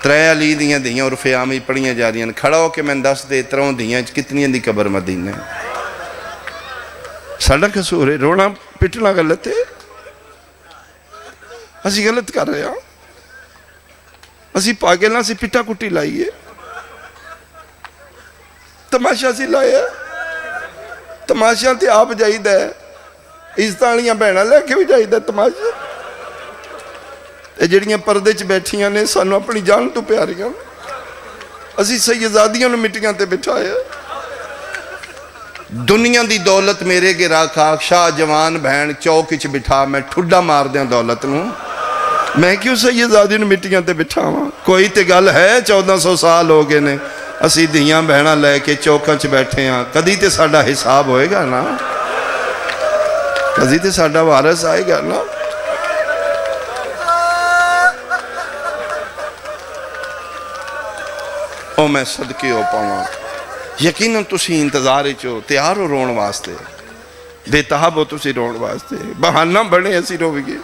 ترے علی دیاں عرف عامی پڑھیاں جا رہی ہیں کھڑا ہو کہ میں دس دے تروں دیاں کتنی دی قبر مدینہ ساڑھا قصور ہے رونا پٹنا غلط ہے اسی غلط کر رہے ہیں اسی پاگلہ سے پٹا کٹی لائیے تماشا سی لائے تماشا تے آپ جائی دے عزتانیاں بہنہ لے کے بھی جائی دے تماشا جڑیاں پردے چ بیٹھیاں نے سانو اپنی جان تو پیاریاں اسی سیدادیاں نو مٹیاں تے بٹھایا دنیا دی دولت میرے گرا کھاک شاہ جوان بہن چوک چ بٹھا میں ٹھڈا مار دیاں دولت نو میں کیوں سیدادی نو مٹیاں تے بٹھاواں کوئی تے گل ہے 1400 سال ہو گئے نے اسی دھیاں بہنہ لے کے چوکاں چ بیٹھے ہیں کدی تے ساڈا حساب ہوئے گا نا کدی تے ساڈا وارث آئے گا نا او میں صدقے ہو پاواں یقیناً تسی انتظار چو تیار ہو رون واسطے بے تحب ہو تسی رون واسطے بہانہ بڑھے ایسی روی گے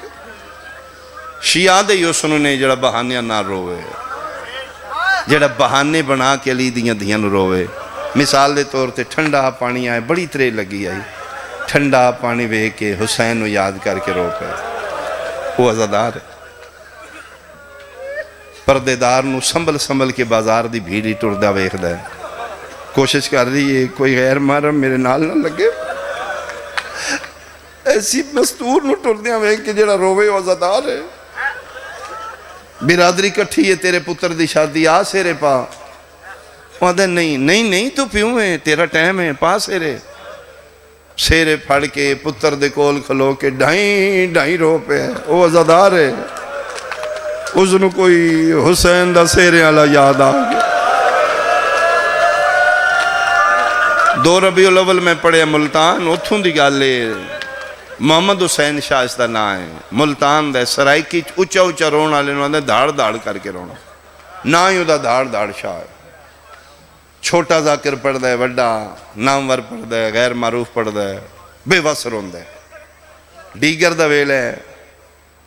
شیعہ دے یو سننے جڑا بہانیاں نہ روے جڑا بہانے بنا کے علی دیاں دیاں نو روے مثال دے طور تے ٹھنڈا پانی آئے بڑی ترے لگی آئی ٹھنڈا پانی بے کے حسین نو یاد کر کے رو پہ وہ عزادار ہے. پردےدار نو سنبھل سنبھل کے بازار دی بھیڑ ہی ٹردا ویکھدا ہے. کوشش کر رہی ہے کوئی غیر محرم میرے نال نہ لگے. ایسی مستور نو ٹردیاں ویکھ کے جڑا روے وہ عزادار ہے. برادری کٹھی ہے تیرے پتر دی شادی آ سیرے پا. وہ آدھے نہیں تو پیوں ہے تیرا ٹائم ہے پا سیرے پھڑ کے پتر دے کول کھلو کے ڈھائیں ڈھائیں رو پہ ہے. وہ عزادار ہے. اس نو کوئی حسین دا سیرے والا یاد آ گیا. 2 ربیع الاول میں پڑھیا ملتان اتھوں دی گالے محمد حسین شاہ اس دا نام ہے. ملتان دے سرائکی اچھا اچھا رون والے نے دھاڑ دھاڑ کر کے رونا. نہ ہی دا دھاڑ دھاڑ شاہ ہے. چھوٹا ذاکر پڑھدا ہے وڈا نامور پڑھدا ہے غیر معروف پڑھدا ہے بے وس روندا ہے. ڈیگر دا ویل ہے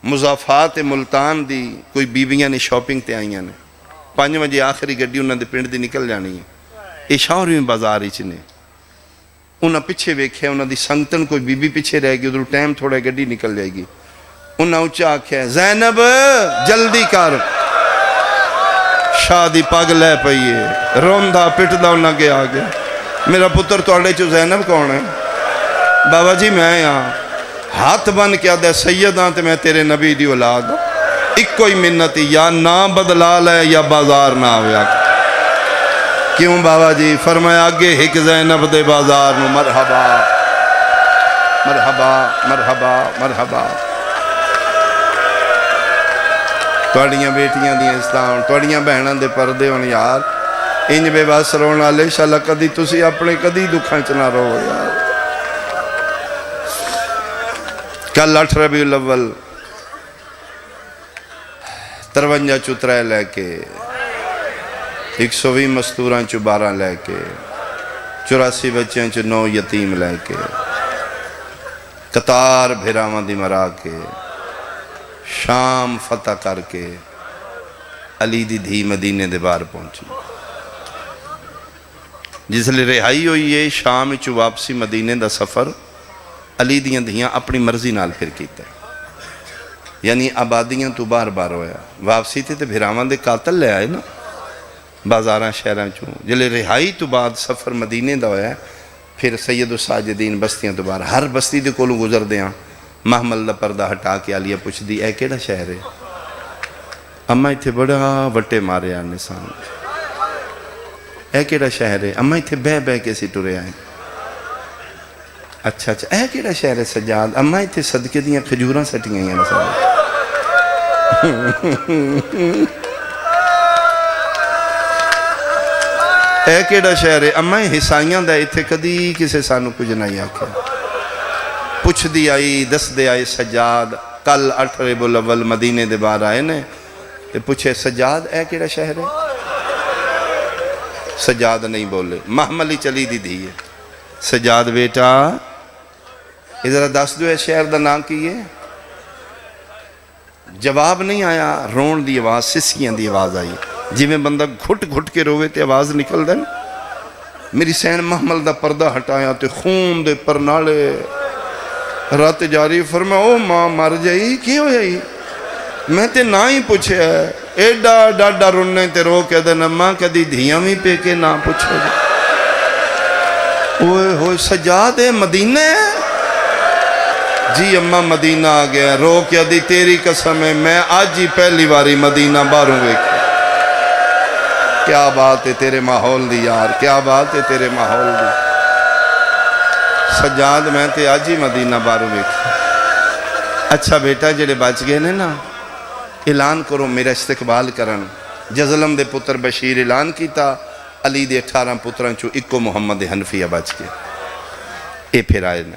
مضافات ملتان دی کوئی بیبیاں نے شاپنگ تے آئیاں نے 5 بجے آخری گڈی انہاں دے پنڈ دی نکل جانی ہے. یہ شاہرویں بازار ہی نے انہاں پیچھے ویکھیا انہاں دی سنگتن کوئی بی بی پیچھے رہ گئی ادھر ٹائم تھوڑا گڈی نکل جائے گی. انہاں اچھا آکھیا زینب جلدی کر. شاہ دی پگ لے پئیے روندا پٹدا انہاں کے آگے. میرا پتر تواڈے چوں زینب کون ہے؟ بابا جی میں ہاں. ہاتھ بن کے آدھے سیداں تے میں تیرے نبی دی اولاد ہوں. ایک کوئی منت یا نہ بدلا لے یا بازار نہ آویا. کیوں بابا جی؟ فرمایا آگے ہک زینب دے بازار نو مرحبا مرحبا مرحبا مرحبا. توڑیاں بیٹیاں دی استان توڑیاں بہناں دے پردے ہون یار. انج بے بس رون والے انشاءاللہ کدی تسی اپنے کدی دکھاں چ نہ رو یار. کل 8 ربیع الاول 53 چو 3 لے کے 120 مستوراں چو 12 لے کے 84 بچیاں چو 9 یتیم لے کے قطار بھیراواں دی مرا کے شام فتح کر کے علی دی دھی مدینے دے بار پہنچی. جس لئے رہائی ہوئی ہے شام چو واپسی مدینے دا سفر علی دیاں دھیاں اپنی مرضی نال پھر کیتا ہے. یعنی آبادیاں تو بار بار ہویا. واپسی تے بھیراواں دے قاتل لے آئے نا بازاراں شہراں چوں. جلے رہائی تو بعد سفر مدینے دا ہویا پھر سید الساجدین بستیاں تو بار ہر بستی دے کولوں گزر دیاں محمل دا پردہ ہٹا کے علیہ پوچھ دی اے کیڑا شہر ہے؟ اماں ایتھے بڑا وٹے مارے آنے سان. اے کیڑا شہر ہے؟ اماں ایتھے بہ بہ کے سی ٹرے آئے. اچھا اے کیڑا شہر ہے سجاد؟ اماں ایتھے صدقے دیاں کھجوراں سٹیاں ہیں سارے. اے کیڑا شہر ہے؟ اماں حسائیاں دا ایتھے کدی کسے سانو کچھ نہیں آکھیا. پوچھ دی آئی دس دے آئے سجاد کل 8 ربیع الاول مدینے دے بار آئے نے تے پوچھے سجاد اے کیڑا شہر ہے؟ سجاد نہیں بولے. محملی چلی دی دی ہے. سجاد بیٹا ادھر دس دو اے شہر دا نام کی ہے؟ جواب نہیں آیا. رون دی آواز سسکیاں دی آواز آئی جی میں بندہ گھٹ گھٹ کے روے تے آواز نکل دیں. میری سین محمل دا پردہ ہٹایا تے خون دے پرنالے رات جاری فرمایا او ماں مر جائی کی ہو جائی؟ میں تے نہ ہی پوچھے ہے. ایڈا ڈاڈا رونے تے رو کے دن اماں کدی دھیاں بھی پہ کے نہ پوچھے. اوہ ہوئے سجاد مدینہ ہے؟ جی اماں مدینہ آ گیا. رو کے دی تیری قسم ہے میں آج ہی پہلی باری مدینہ باروں گے. کیا بات ہے تیرے ماحول دی یار, کیا بات ہے تیرے ماحول دی. سجاد میں تے آج ہی مدینہ باروں گے. اچھا بیٹا جڑے بچ گئے نے نا اعلان کرو میرا استقبال کرن. جزلم دے پتر بشیر اعلان کیتا علی دے 18 پتران چو اکو محمد حنفیہ بچ گئے. اے پھر آئے نا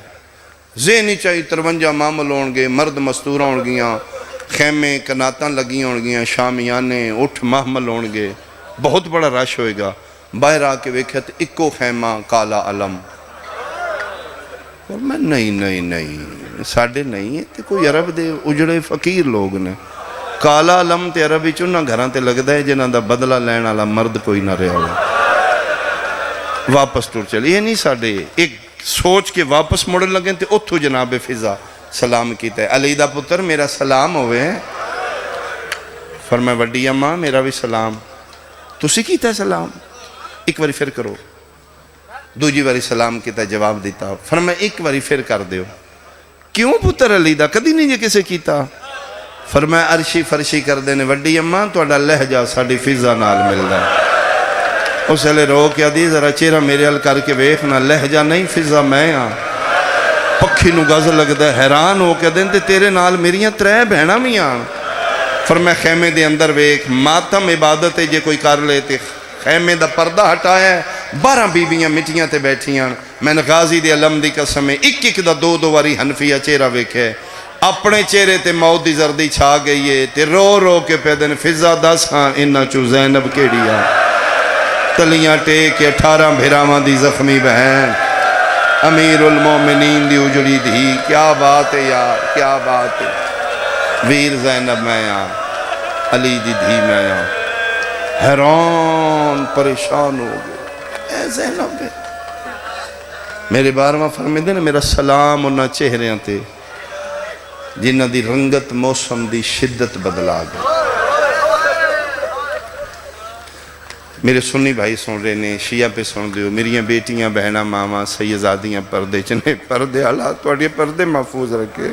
ذہنی چاہی 53 معمل ہون گے, مرد مستورہ ہون گیاں, خیمے کناتاں لگی ہون گیاں, شامیانے اٹھ محمل ہون گے, بہت بڑا رش ہوئے گا. باہر آ کے ویکھت اکو خیمہ کالا علم. اور میں نہیں ساڑھے نہیں ہے تے کوئی عرب دے اجڑے فقیر لوگ نے. کالا علم تے عربی چوں نہ گھراں تے لگدا ہے جنہاں دا بدلہ لین والا مرد کوئی نہ رہا ہو. واپس ٹر چلے یہ نہیں ساڑھے ایک سوچ کے واپس مڑن لگیں تے اتھو جناب فضا سلام کیتا ہے علی دا پتر میرا سلام ہوئے فرمایا وڈی اماں میرا بھی سلام تسی کیتا ہے سلام ایک باری پھر کرو دوجی باری سلام کیتا جواب دیتا فرمایا ایک باری پھر کر دیو کیوں پتر علی دا کدی نہیں جے کسے کیتا فرمایا عرشی فرشی کر دینے وڈی اماں توڑا لہجہ ساڑی فضا نال ملدا اس لئے رو کیا دی ذرا چہرہ میرے حل کر کے ویکھنا لہجہ نہیں فضا میں ہاں پکھی نو گز لگدا حیران ہو کے دین تے تیرے نال میریاں 3 بہناں بھی آن فرمایا خیمے دے اندر ویکھ ماتم عبادت ہے جے کوئی کر لے تے خیمے دا پردہ ہٹایا ہے 12 بیبیاں مٹیاں تے بیٹھیاں میں نے غازی دے علم دی قسم ایک ایک دا 2 واری حنفیہ چہرہ ویکھے اپنے چہرے تے موت دی زردی چھا گئی ہے تے رو رو کے پیدن فضا دس ہاں انہاں چو زینب کیڑی آ تلیاں ٹیک 18 بھیراواں دی زخمی بہن امیر المومنین دی اجڑی دھی کیا بات ہے یار کیا بات ہے ویر زینب میں آ علی دی دھی میں آ حیران پریشان ہو گئے اے زینب میرے بارواں فرمے دے نا میرا سلام انہاں چہریاں تے جنہ دی رنگت موسم دی شدت بدلا گئی میرے سنی بھائی سن رہے نے شیعہ پہ سن دیو میریاں بیٹیاں بہناں ماما سیدزادیاں پردے چنے پردے حالات توڑے پردے محفوظ رکھے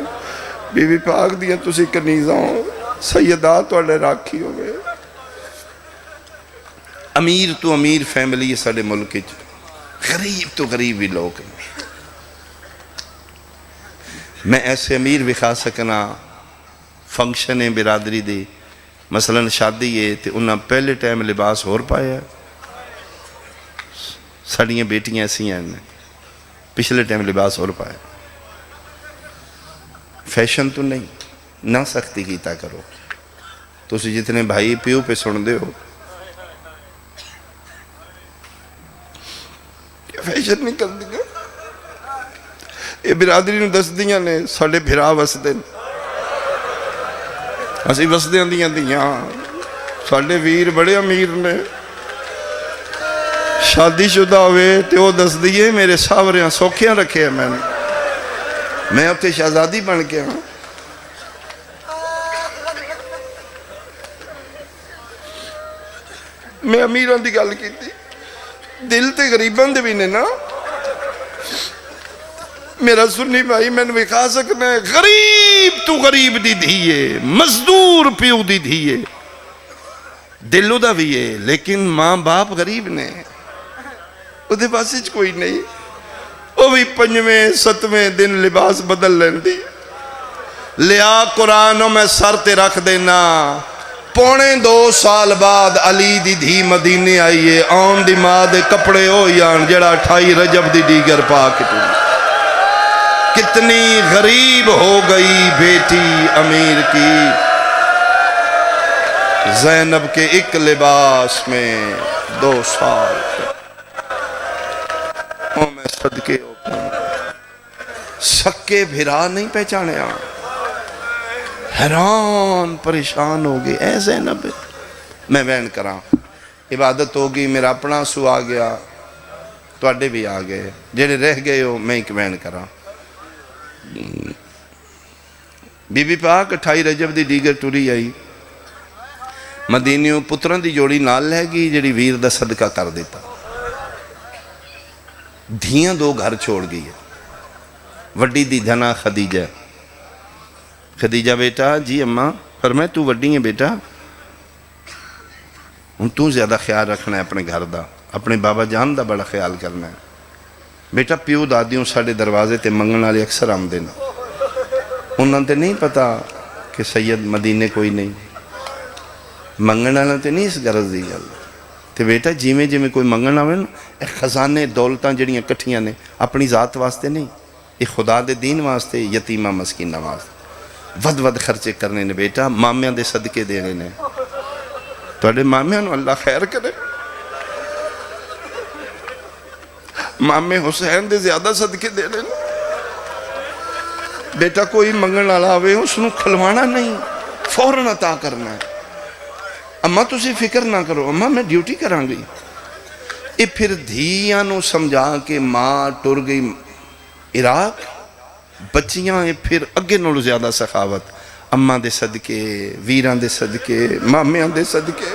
بی بی پاک دیاں تسی کنیزاں ہو سیدات توڑے راکھی ہو گئے امیر تو امیر فیملی ساڑے ملک غریب تو غریب ہی لوگ میں ایسے امیر بکھا سکنا فنکشن ہے برادری دی مثلا شادی ہے تو انہاں پہلے ٹائم لباس ہور پایا ساڑیاں بیٹیاں ایسی ہیں پچھلے ٹائم لباس ہور پایا فیشن تو نہیں نہ سختی کیتا کرو تو اسی جتنے بھائی پیو پہ سن دے ہو فیشن نہیں کر دیا یہ برادری نے دس دیاں نے ساڑے بھرا وس دن اسی وس دیاں دیاں ساڑے ویر بڑے امیر نے شادی شدہ ہوئے تے وہ دس دیئے میرے ساوریاں سوکھیاں رکھے ہیں میں اب تے شہزادی بن کے ہاں میں امیران دی گل کی تھی دل تے غریبان دے بھی نے نا میرا سنی بھائی میں نے وکھا سکنا ہے غریب تو غریب دی دھیئے مزدور پیو دی دھیئے دلو دا بھی ہے لیکن ماں باپ غریب نے وہ دے پاسج کوئی نہیں وہ بھی 5ویں 7ویں دن لباس بدل لین دی لیا قرآنوں میں سر تے رکھ دینا 2.25 سال بعد علی دی دھی مدینے آئیے آن دی ماں دے کپڑے ہو یان جڑا 28 رجب دی دیگر پاک کتنی غریب ہو گئی بیٹی امیر کی زینب کے ایک لباس میں 2 سال میں صدقے سکے بھرا نہیں پہچانے حیران پریشان ہو گئے اے زینب میں وین کراں عبادت ہوگی میرا اپنا سو آ گیا توڑے بھی آ گئے جڑے رہ گئے ہو میں ایک وین کراں بی بی پاک 28 رجب دی دیگر ٹوری آئی مدینیوں پتران دی جوڑی نال لے گی جڑی ویر دا صدقہ کر دیتا دھیاں 2 گھر چھوڑ گئی ہے وڈی دی دھنا خدیجہ خدیجہ بیٹا جی اماں فرمائے تو وڈی ہیں بیٹا ان تو زیادہ خیال رکھنا ہے اپنے گھر دا اپنے بابا جان دا بڑا خیال کرنا ہے بیٹا پیو دادیوں ساڑے دروازے تے منگن والے اکثر آم دینا انہوں تے نہیں پتا کہ سید مدینے کوئی نہیں منگن والا تے نہیں اس غرض دی گل تے بیٹا جیویں جیویں کوئی منگن آوے نا خزانے دولتاں جڑیاں کٹھیاں نے اپنی ذات واسطے نہیں یہ خدا دے دین واسطے یتیمہ مسکینہ واسطے ود خرچے کرنے نے بیٹا مامیاں دے صدقے دینے نے توڑے مامیاں نو اللہ خیر کرے مامے حسین دے زیادہ صدقے دینے نے بیٹا کوئی منگن والا آوے اس نو کھلوانا نہیں فوراً عطا کرنا ہے اماں تسی فکر نہ کرو اماں میں ڈیوٹی کران گئی یہ پھر دھیاں نو سمجھا کے ماں ٹر گئی عراق بچیاں پھر اگے نالوں زیادہ سخاوت، اماں دے صدقے، ویراں دے صدقے، مامیاں دے صدقے۔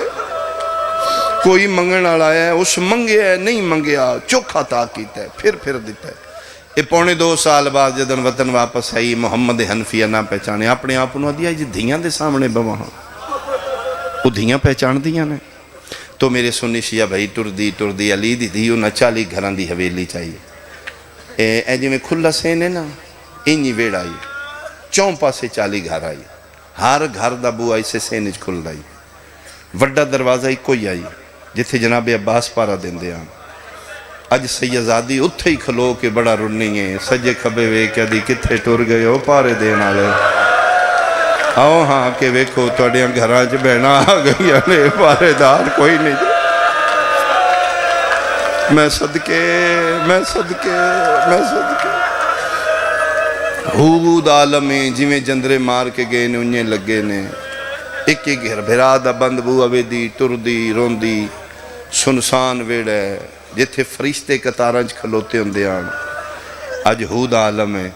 کوئی منگن والا ہے، اس منگیا ہے نہیں منگیا، چوکھا تا کیتا ہے، پھر دیتا ہے۔ یہ 2.25 سال بعد جدن وطن واپس آئی، محمد حنفیہ نہ پہچانے، اپنے آپ نو دیا جی دھیاں دے سامنے بواں، وہ دھیاں پہچان دیاں نے۔ تو میرے سنی شیعہ بھائی ٹردی علی دی دھی انہاں 40 گھران دی حویلی چاہیے، اے جی میں کھلا سین ہے نا، اینی ویڑ آئی، چون پاسے 40 گھر آئی، ہر گھر دا بو آئی سے سینج کھل رہی، وڈا دروازہ ہی کوئی آئی جتھے جناب عباس پارا دین دے آن۔ اج سیدزادی اتھے ہی کھلو کے بڑا رنی ہے، سجے کھبے وے کیا دی کتھے ٹور گئے ہو پارے دین آلے، آؤ ہاں کہ ویکھو توڑیاں گھراں چ بہنا آ گئی آنے، پارے دار کوئی نہیں۔ میں صدقے حود عالمیں جویں جندرے مار کے گئے نے انہیں لگے نے، ایک گھر بھرا دا بند بو اویدی ٹردی روندی سنسان ویڑے جتھے فرشتے قطارنج کھلوتے ہوندے آن۔ اج حود عالم ہے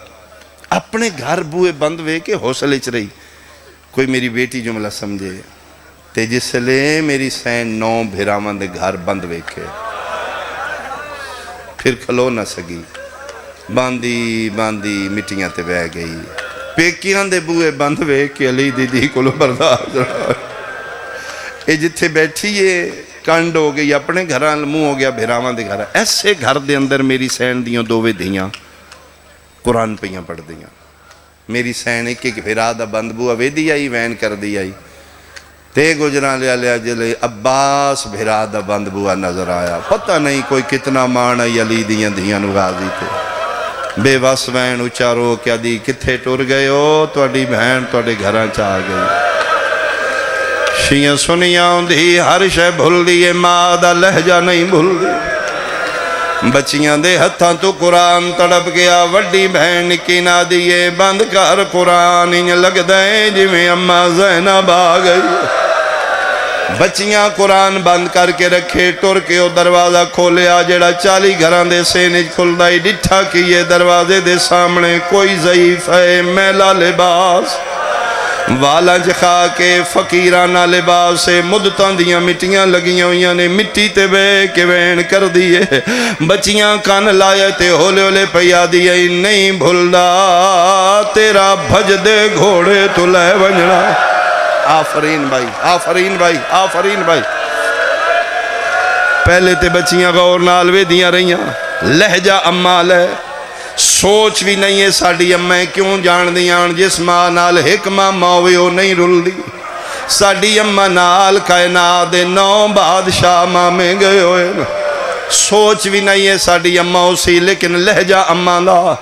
اپنے گھر بوئے بند وے کے حوصلے چ رہی۔ کوئی میری بیٹی جملہ سمجھے تے جس لئے میری سین 9 بھراوان دے گھر بند وے کے پھر کھلو نہ سگی، باندی مٹیاں تے بہ گئی، پیکیاں دے بوئے بند وے کے علی دی کلو برداشت رہا۔ اے جتھے بیٹھیے کنڈ ہو گئی، اپنے گھران منہ ہو گیا بھراوان دے گھر۔ ایسے گھر دے اندر میری سین دیوں دووے دیاں قرآن پہیاں پڑھ دیاں۔ میری سین ایک بھرا دا بند بو اویدی آئی وین کر دی آئی، تے گجران لیا جلے عباس بھرا دا بند بوا نظر آیا، پتہ نہیں کوئی کتنا مان آئی علی دیاں دیاں نغازی تھے، بے وس وین اچارو کیا دی کتھے ٹور گئے ہو، توڑی بہن توڑے گھران چاہ گئی۔ شیعہ سنیاں دی ہر شے بھول دیئے، ماں دا لہجہ نہیں بھول دی، بچیاں دے ہتھاں تو قرآن تڑپ گیا، وڈی بہن کی نہ دیئے بند کر قرآن، انہیں لگ دائیں جی میں اماں زینب آ گئی۔ بچیاں قرآن بند کر کے رکھے، ٹور کے او دروازہ کھولیا، جیڑا 40 گھران دے سینج کھل دائی، ڈٹھا کیے دروازے دے سامنے کوئی ضعیف ہے، میلا لباس والا جخا کے فقیرانہ لباس سے مدتاں دیاں مٹیاں لگیاں ہویاں نے، مٹی تے بے کے وین کر دیئے، بچیاں کان لائے تے ہولے ہولے پیا دیئے، نہیں بھولدا تیرا بھج دے گھوڑے تو لے ونجنا۔ آفرین بھائی، آفرین بھائی، آفرین بھائی۔ پہلے تے بچیاں غور نال وے دیاں رہیاں، لہجہ اماں لے، سوچ بھی نہیں ہے ساڑی امیں کیوں جان دیاں، جس ماں نال حکمہ ماوے ہو نہیں رول دی، ساڑی اماں نال کائنات دے 9 بادشاہ ماں میں گئے ہوئے، سوچ بھی نہیں ہے ساڑی اماں اسی، لیکن لہجہ اماں لا۔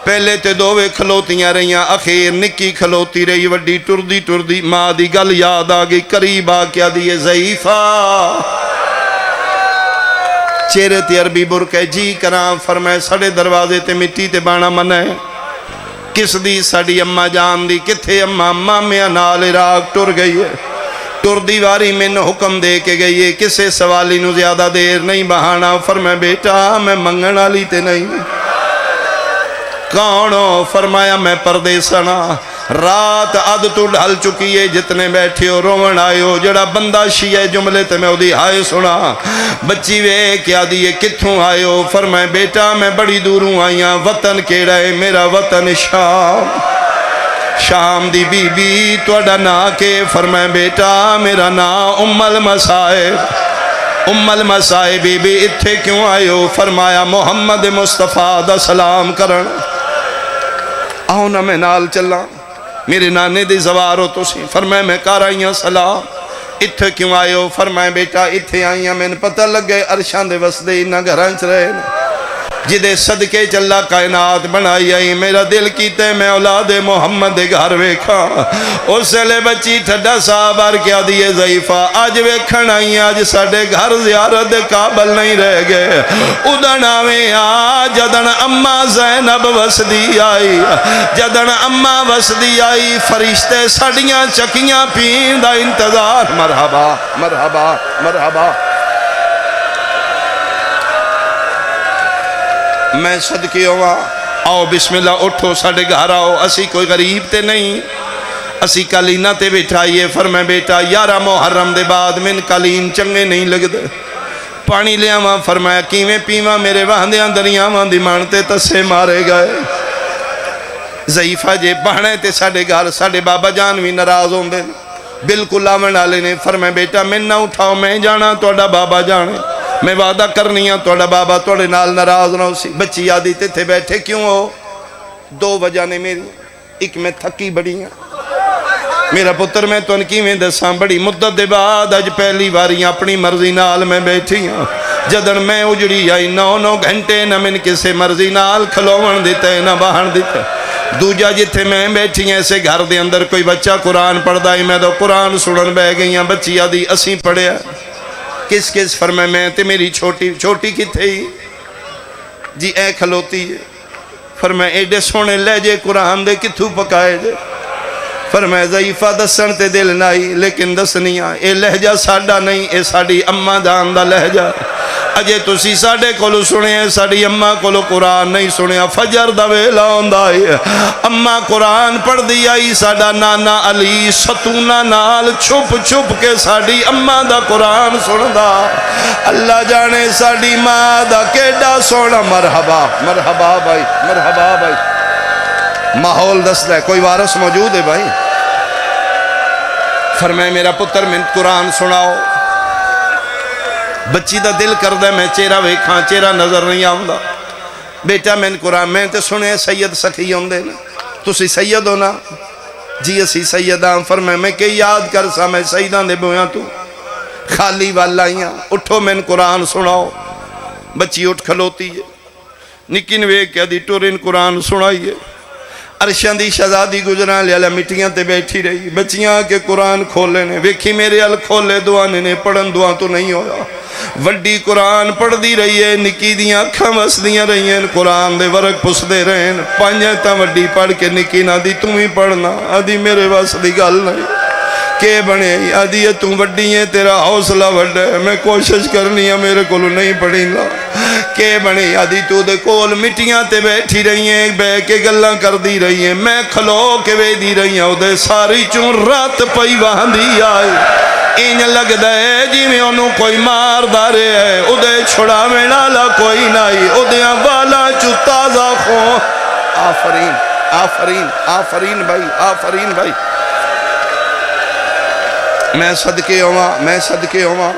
پہلے تے دووے کھلوتیاں رہیاں، اخیر نکی کھلوتی رہی، وڈی ٹردی ماں دی گل یاد آگئی، قریب آ کیا دیئے ضعیفہ، چہرے تے عربی برکے جی کراں، فرمائے سڑے دروازے تے مٹی تے بانا منہ کس دی ساڑی اماں جان دی، کتھے اماں مامیاں نال عراق ٹر گئی ہے، ٹر دیواری میں حکم دے کے گئی ہے، کسے سوالی نو زیادہ دیر نہیں بہانا، فرمائے بیٹا میں منگن آلی تے نہیں، کونو؟ فرمایا میں پردیسنا، رات عد تو ڈھل چکی ہے، جتنے بیٹھے ہو رومن آئے ہو، جڑا بندہ شیعہ جملے تے میں دی ہائے سنا، بچی وے کیا دیئے کتھوں آئے ہو؟ فرمائے بیٹا میں بڑی دوروں آئیاں، وطن کیڑا ہے؟ میرا وطن شام دی بی بی توڑا نا کے؟ فرمائے بیٹا میرا نا ام المصائب بی بی، اتھے کیوں آئے ہو؟ فرمایا محمد مصطفیٰ دا سلام کرن، آؤ نا میں نال چلا، میرے نانے دی زوار ہو تو سی، فرمائے میں کار آئیاں سلام، اتھے کیوں آئے ہو؟ فرمائے بیٹا اتھے آئیاں میں نے پتہ لگ گئے عرشان دے وسدے انہا گھرانچ رہے، جدے صدقے چلا کائنات بنائی آئی، میرا دل کیتے میں اولاد محمد دے گھر ویکھا، اس لے بچی ٹھڈا صاحبار کیا دیئے ضعیفہ، آج ویکھن آئی آج ساڑے گھر زیارت قابل نہیں رہ گئے، ادن آویں جدن اماں زینب وسدی آئی، جدن اماں وسدی آئی، فرشتے ساڑیاں چکیاں پین دا انتظار، مرحبا مرحبا مرحبا۔ میں صدقے ہوا آؤ بسم اللہ اٹھو ساڈے گھر آؤ، اسی کوئی غریب تے نہیں، اسی قالینہ تے بٹھائیے۔ فرمائے بیٹا 11 محرم دے بعد من قالین چنگے نہیں لگدے، پانی لے آواں؟ فرمایا کیویں پیواں، میرے واہندیاں دریاواں دی مانتے تسے مارے گئے۔ ضعیفہ جے بہنے تے ساڈے گھر ساڈے بابا جان بھی ناراض ہوندے بالکل آون والے نے۔ فرمایا بیٹا میں نہ اٹھاؤ، میں جانا تہاڈا بابا جانے، میں وعدہ کرنی ہاں تہاڈا بابا تہاڈے نال ناراض نہ ہوسی۔ بچی آدھی تے بیٹھے کیوں ہو؟ 2 وجہ نے میری، ایک میں تھکی بڑی ہاں میرا پتر، میں تو انکی میں دساں بڑی مدت دے بعد اج پہلی باری اپنی مرضی نال میں بیٹھی ہاں۔ جدن میں اجڑی آئی 9 گھنٹے نہ من کسے مرضی نال کھلوون دیتے نہ باہن دیتے۔ دوجا جتھے میں بیٹھی ہیں ایسے گھر دے اندر کوئی بچہ قرآن پڑھدا ہے، میں تو قرآن سنن بہ گئی ہاں۔ بچی آدھی اسیں پڑھیا کس کس؟ فرمایا میں تے میری چھوٹی کتھے ہی جی اے کھلوتی ہے۔ فرمایا ایڈے سونے لہجے قرآن دے کتھوں پکائے جے؟ فرمایا ضعیفہ دسن تے دل نائی لیکن دسنیاں اے لہجہ ساڈا نہیں، اے ساڈی اماں جان دا لہجہ۔ اجے تسی ساڈے کولو سنیا، ساڈی اماں کولو قرآن نہیں سنیا۔ فجر دا ویلا ہوندا ہے، اماں قرآن پڑھ دی آئی، ساڈا نانا علی ستونہ نال چھپ چھپ کے ساڈی اماں دا قرآن سندا۔ اللہ جانے ساڈی ماں دا کیڈا سونا۔ مرحبا مرحبا بھائی، مرحبا بھائی۔ ماحول دس ہے، کوئی وارث موجود ہے بھائی؟ فرمائے میرا پتر میں قرآن سناؤ۔ بچی دا دل کردہ میں چہرہ ویکھاں، چہرہ نظر نہیں آؤں دا۔ بیٹا میں قرآن میں تے سنے سید سخی ہوندے نا، تسی سید ہو نا؟ جی اسی سیداں۔ فرمائے میں کہ یاد کر سا میں سیداں دے بویاں تو خالی والائیاں، اٹھو میں قرآن سناؤ۔ بچی اٹھ کھلوتی ہے، نکن ویک کیا دی ٹورین قرآن سنائیے۔ عرشاں دی شہزادی گزران لے اللہ مٹیاں تے بیٹھی رہی۔ بچیاں کے قرآن کھولے نے، ویکھی میرے ال کھولے دعانے نے، پڑھن دعا تو نہیں ہویا۔ وڈی قرآن پڑھ دی رہی ہے، نکی دیاں کھاں وس دیاں رہی ہیں، قرآن دے ورق پس دے رہے ہیں۔ پانجیں تا وڈی پڑھ کے نکی نہ دی تم ہی پڑھنا، آدھی میرے واس دی گل نہیں کہ بنے آدھی ہے تم وڈی ہیں، تیرا حوصلہ وڈا ہے، میں کوشش کرنی ہے میرے کولو نہیں پڑھیں گا کہ بنے آدھی تو دے کول مٹیاں تے بیٹھی رہی ہیں، بے کے گلاں کر دی رہی ہیں، میں کھلو کے وے دی رہی ہیں، دے ساری چون رات پئی وہاں دی آئی۔ این لگ دے جی میں انہوں کوئی مار دارے ہے، دے چھڑا میں نالا کوئی نائی، دیاں والا چو تازہ خون۔ آفرین آفرین آفرین بھائی، آفرین بھائی۔ میں صدقے ہوا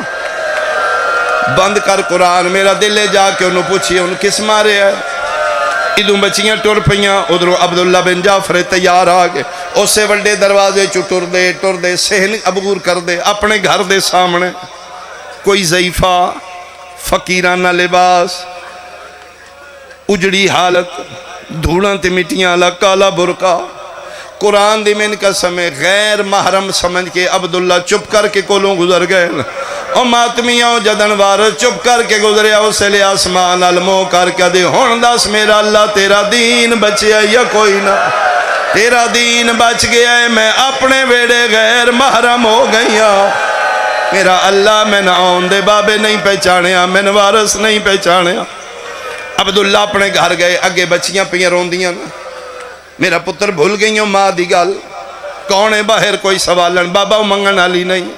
بند کر قرآن۔ میرا دلے جا کے انہوں پوچھئے انہوں کس مارے ہے؟ ادھوں بچیاں ٹر پہیاں، ادھروں عبداللہ بن جعفر تیار آگے، اسے وڈے دروازے چو ٹر دے سہن عبور کر دے اپنے گھر دے سامنے۔ کوئی ضعیفہ فقیرانہ لباس، اجڑی حالت، دھوڑاں تے مٹیاں لا کالا برقع، قرآن دی من قسم غیر محرم سمجھ کے عبداللہ چپ کر کے کولوں گزر گئے۔ او ماتمیاں جدن وارث چپ کر کے گزریا، اسے لے آسمان علموں کر کے دے ہون دس میرا اللہ تیرا دین بچیا یا کوئی نہ؟ تیرا دین بچ گیا ہے، میں اپنے بیڑے غیر محرم ہو گئیا۔ میرا اللہ میں نہ آن دے بابے نہیں پہچانیا، میں نہ وارث نہیں پہچانیا۔ عبداللہ اپنے گھر گئے، اگے بچیاں پیاں روندیاں، میرا پتر بھول گئی ہوں ماں دی گل، کون ہے باہر کوئی سوالن؟ بابا منگن والی نہیں۔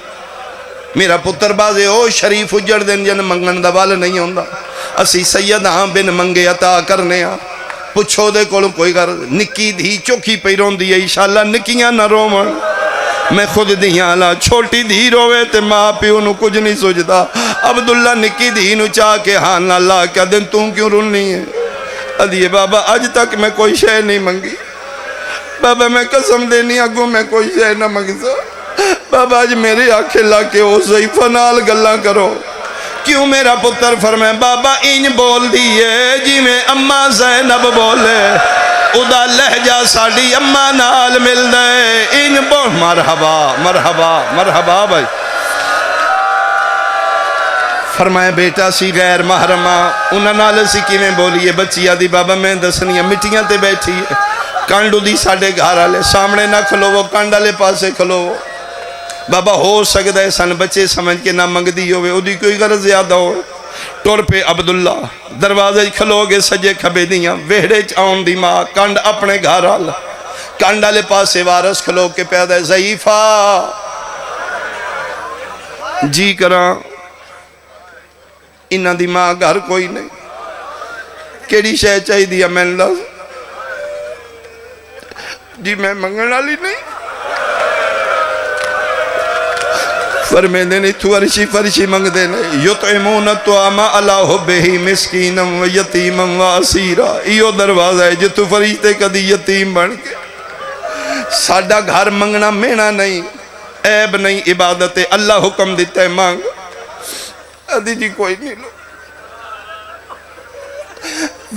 میرا پتر بازے او شریف اجڑ دن جن منگن دا وال نہیں ہوندا۔ اسی سید ہاں بن منگے عطا کرنے ہاں، پچھو دے کولوں کوئی غرض۔ نکی دھی چوکھی پئی روندی ہے، انشاءاللہ نکیاں نہ رومن، میں خود دیاں لا چھوٹی دھی روے تے ماں پیو نو کچھ نہیں سوچدا۔ عبداللہ نکی دھی نو چاہ کے ہاں نہ لا کیا دن تم کیوں رونی ہے؟ ادھیے بابا اج تک میں کوئی شے نہیں منگی، بابا میں قسم دینی آگوں میں کوئی شے نہ منگسا، بابا آج میرے آنکھیں لا کے او ضعیفہ نال گلاں کرو۔ کیوں میرا پتر فرمائے بابا این بول دیئے جی میں اماں زینب بولے، ادا لہجہ ساڑی اماں نال مل دے، این بول۔ مرحبا مرحبا مرحبا بھائی۔ فرمائے بیٹا سی غیر محرمہ، انہاں نال سی کی میں بولیے؟ بچی آدھی بابا میں دسنیاں مٹیاں تے بیٹھی ہے، کانڈو دی ساڑے گھر آلے سامنے نہ کھلو وہ کانڈا لے پاسے کھلو وہ۔ بابا ہو سکتا ہے سن بچے سمجھ کے نہ منگ دی ہوئے، او دی کوئی غرض زیادہ ہو، ٹر پہ عبداللہ دروازے کھلو گے سجے کھبے دیاں ویڑے چاؤن دی ماں کنڈ اپنے گھر آل کنڈ آلے پاسے وارس کھلو کے پیدا ضعیفہ جی کراں انہاں دی ماں گھر کوئی نہیں کیڑی شے چاہی دیا میں لفظ جی میں منگن والی نہیں فرمیندے نہیں تو فرشی منگ دے نہیں یطعمون الطعام علی حبہ مسکینا و یتیما و اسیرا ایو دروازہ ہے جتو فرشتے کدی یتیم بن کے ساڈا گھر منگنا مینا نہیں عیب نہیں عبادت اللہ حکم دیتا ہے مانگ ادھی جی کوئی نہیں لو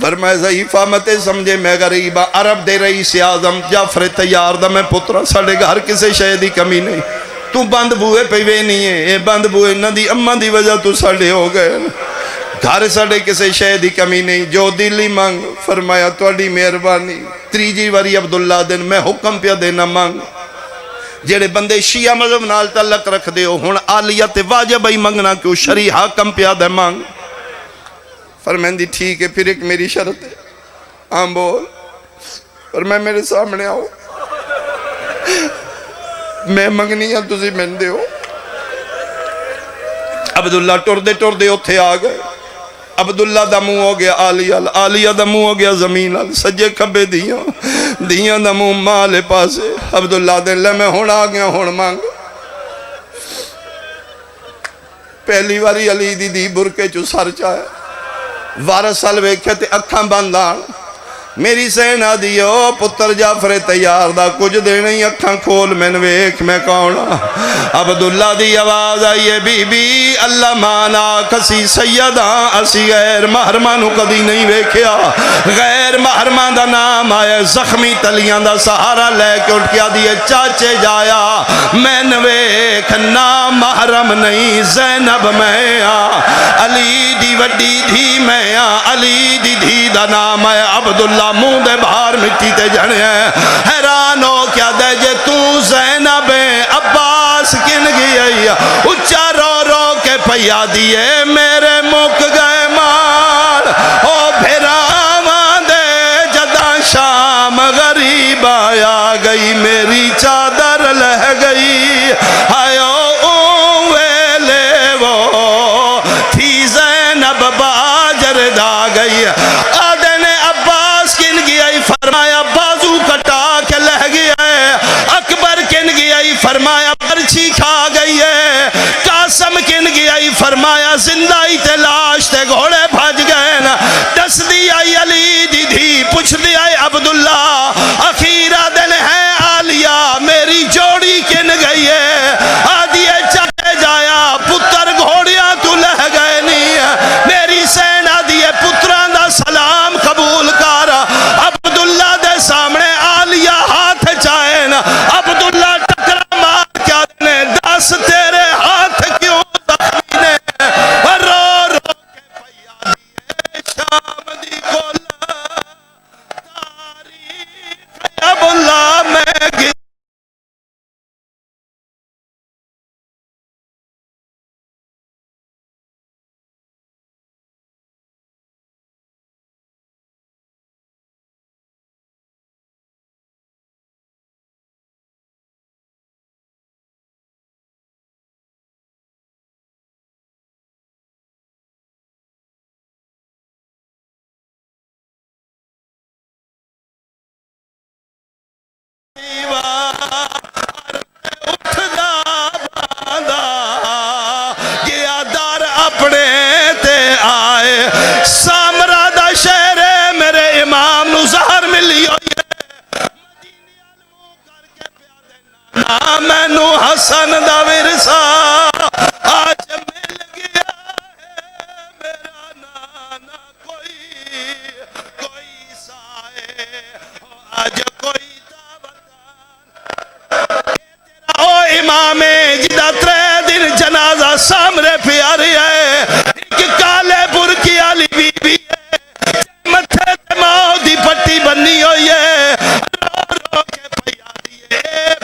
فرمائے ضعیفہ متے سمجھے میں غریبہ عرب دے رئیس اعظم جعفر طیار دا میں پترہ ساڑے گھر کسے شہدی کمی نہیں تو بند بوئے پیوے نہیں ہے اے بند بوئے نہ دی اماں دی وجہ تو ساڑے ہو گئے گھر ساڑے کسے شہدی کمی نہیں جو دلی مانگ فرمایا توڑی مہربانی تریجی واری عبداللہ دن میں حکم پیا دینا مانگ جیڑے بندے شیعہ مذہب نال تعلق رکھ دے ہو ہن آلیت واجب ہی منگنا کیوں شریع حاکم پیا دے مانگ فرمائندی ٹھیک ہے پھر ایک میری شرط ہے ہاں بول فرمائے میرے سامنے آؤ میں منگنی ہاں تسی مندے ہو عبداللہ ٹر دے اتھے آ گئے عبداللہ دا منہ ہو گیا آلیہ دا منہ ہو گیا زمین سجے کھبے دیاں دا منہ مالے پاسے عبداللہ دے لے میں ہون آ گیا ہون مانگ پہلی واری علی دی برکے چو سر چاہے وارث سال ویکھے تے اکھاں بندان میری سینا دیو پتر جعفر طیار دا کچھ دے نہیں اکھاں کھول میں ویکھ میں کونا عبداللہ دی آواز آئیے بی بی اللہ مانا کسی سیداں اسی غیر محرمانو کدی نہیں ویکھیا غیر محرمان دا نام آئے زخمی تلیاں دا سہارا لے کے اٹھ کیا دیئے چاچے جایا میں ویکھ نام محرم نہیں زینب میں علی دی وڈی دھی میں علی دی دھی دا نام آئے عبداللہ منہ دے باہر مٹی تے جھڑے ہیں حیران ہو کیا دے جے تو زینب عباس کن گئی اچھا رو رو کے پیا دیئے میرے مک گئے مال او بھیراوان دے جدا شام غریب آیا گئی میری چادر لہ گئی آئیو ویلے وہ تھی زینب باجر دا گئی فرمایا بازو کٹا کے لہ گیا ہے اکبر کن گیا ہی فرمایا پرچی کھا گئی ہے قاسم کن گیا ہی فرمایا زندائی تے لاش تے گھوڑے بھج گئے نا دس دی آئی علی دی دھی پوچھ دی آئی عبداللہ اخیرہ دن ہے آلیہ میری جوڑی کن گئی ہے آدھیے چاہے جایا پتر گھوڑیاں تو لہ گئے نہیں میری سینہ دیئے پتران دا سلام قبول کارا عبداللہ دے سامنے آلیہ ہاتھ چاہے نا عبداللہ ٹکرا مار کیا دینے دس تیرے ہاتھ کیوں زخمی نے رو رو کے پیا دیئے شام دی کولا تاریخ عبداللہ میں گی مینو حسن دا ورثہ آج مل گیا ہے میرا نانا کوئی سائے آج کوئی دعوتان او امام جدہ 3 دن جنازہ سامنے پیاری ہے ایک کالے پور کی علی بی بی ہے متھے تماؤ دی پٹی بنی ہوئی ہے رو رو کے پیا دیئے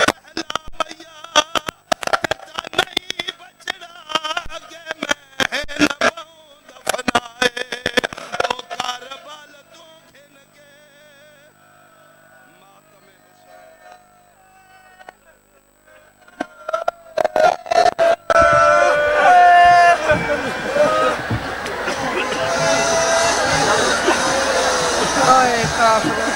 ਓਏ ਕਾਫਰ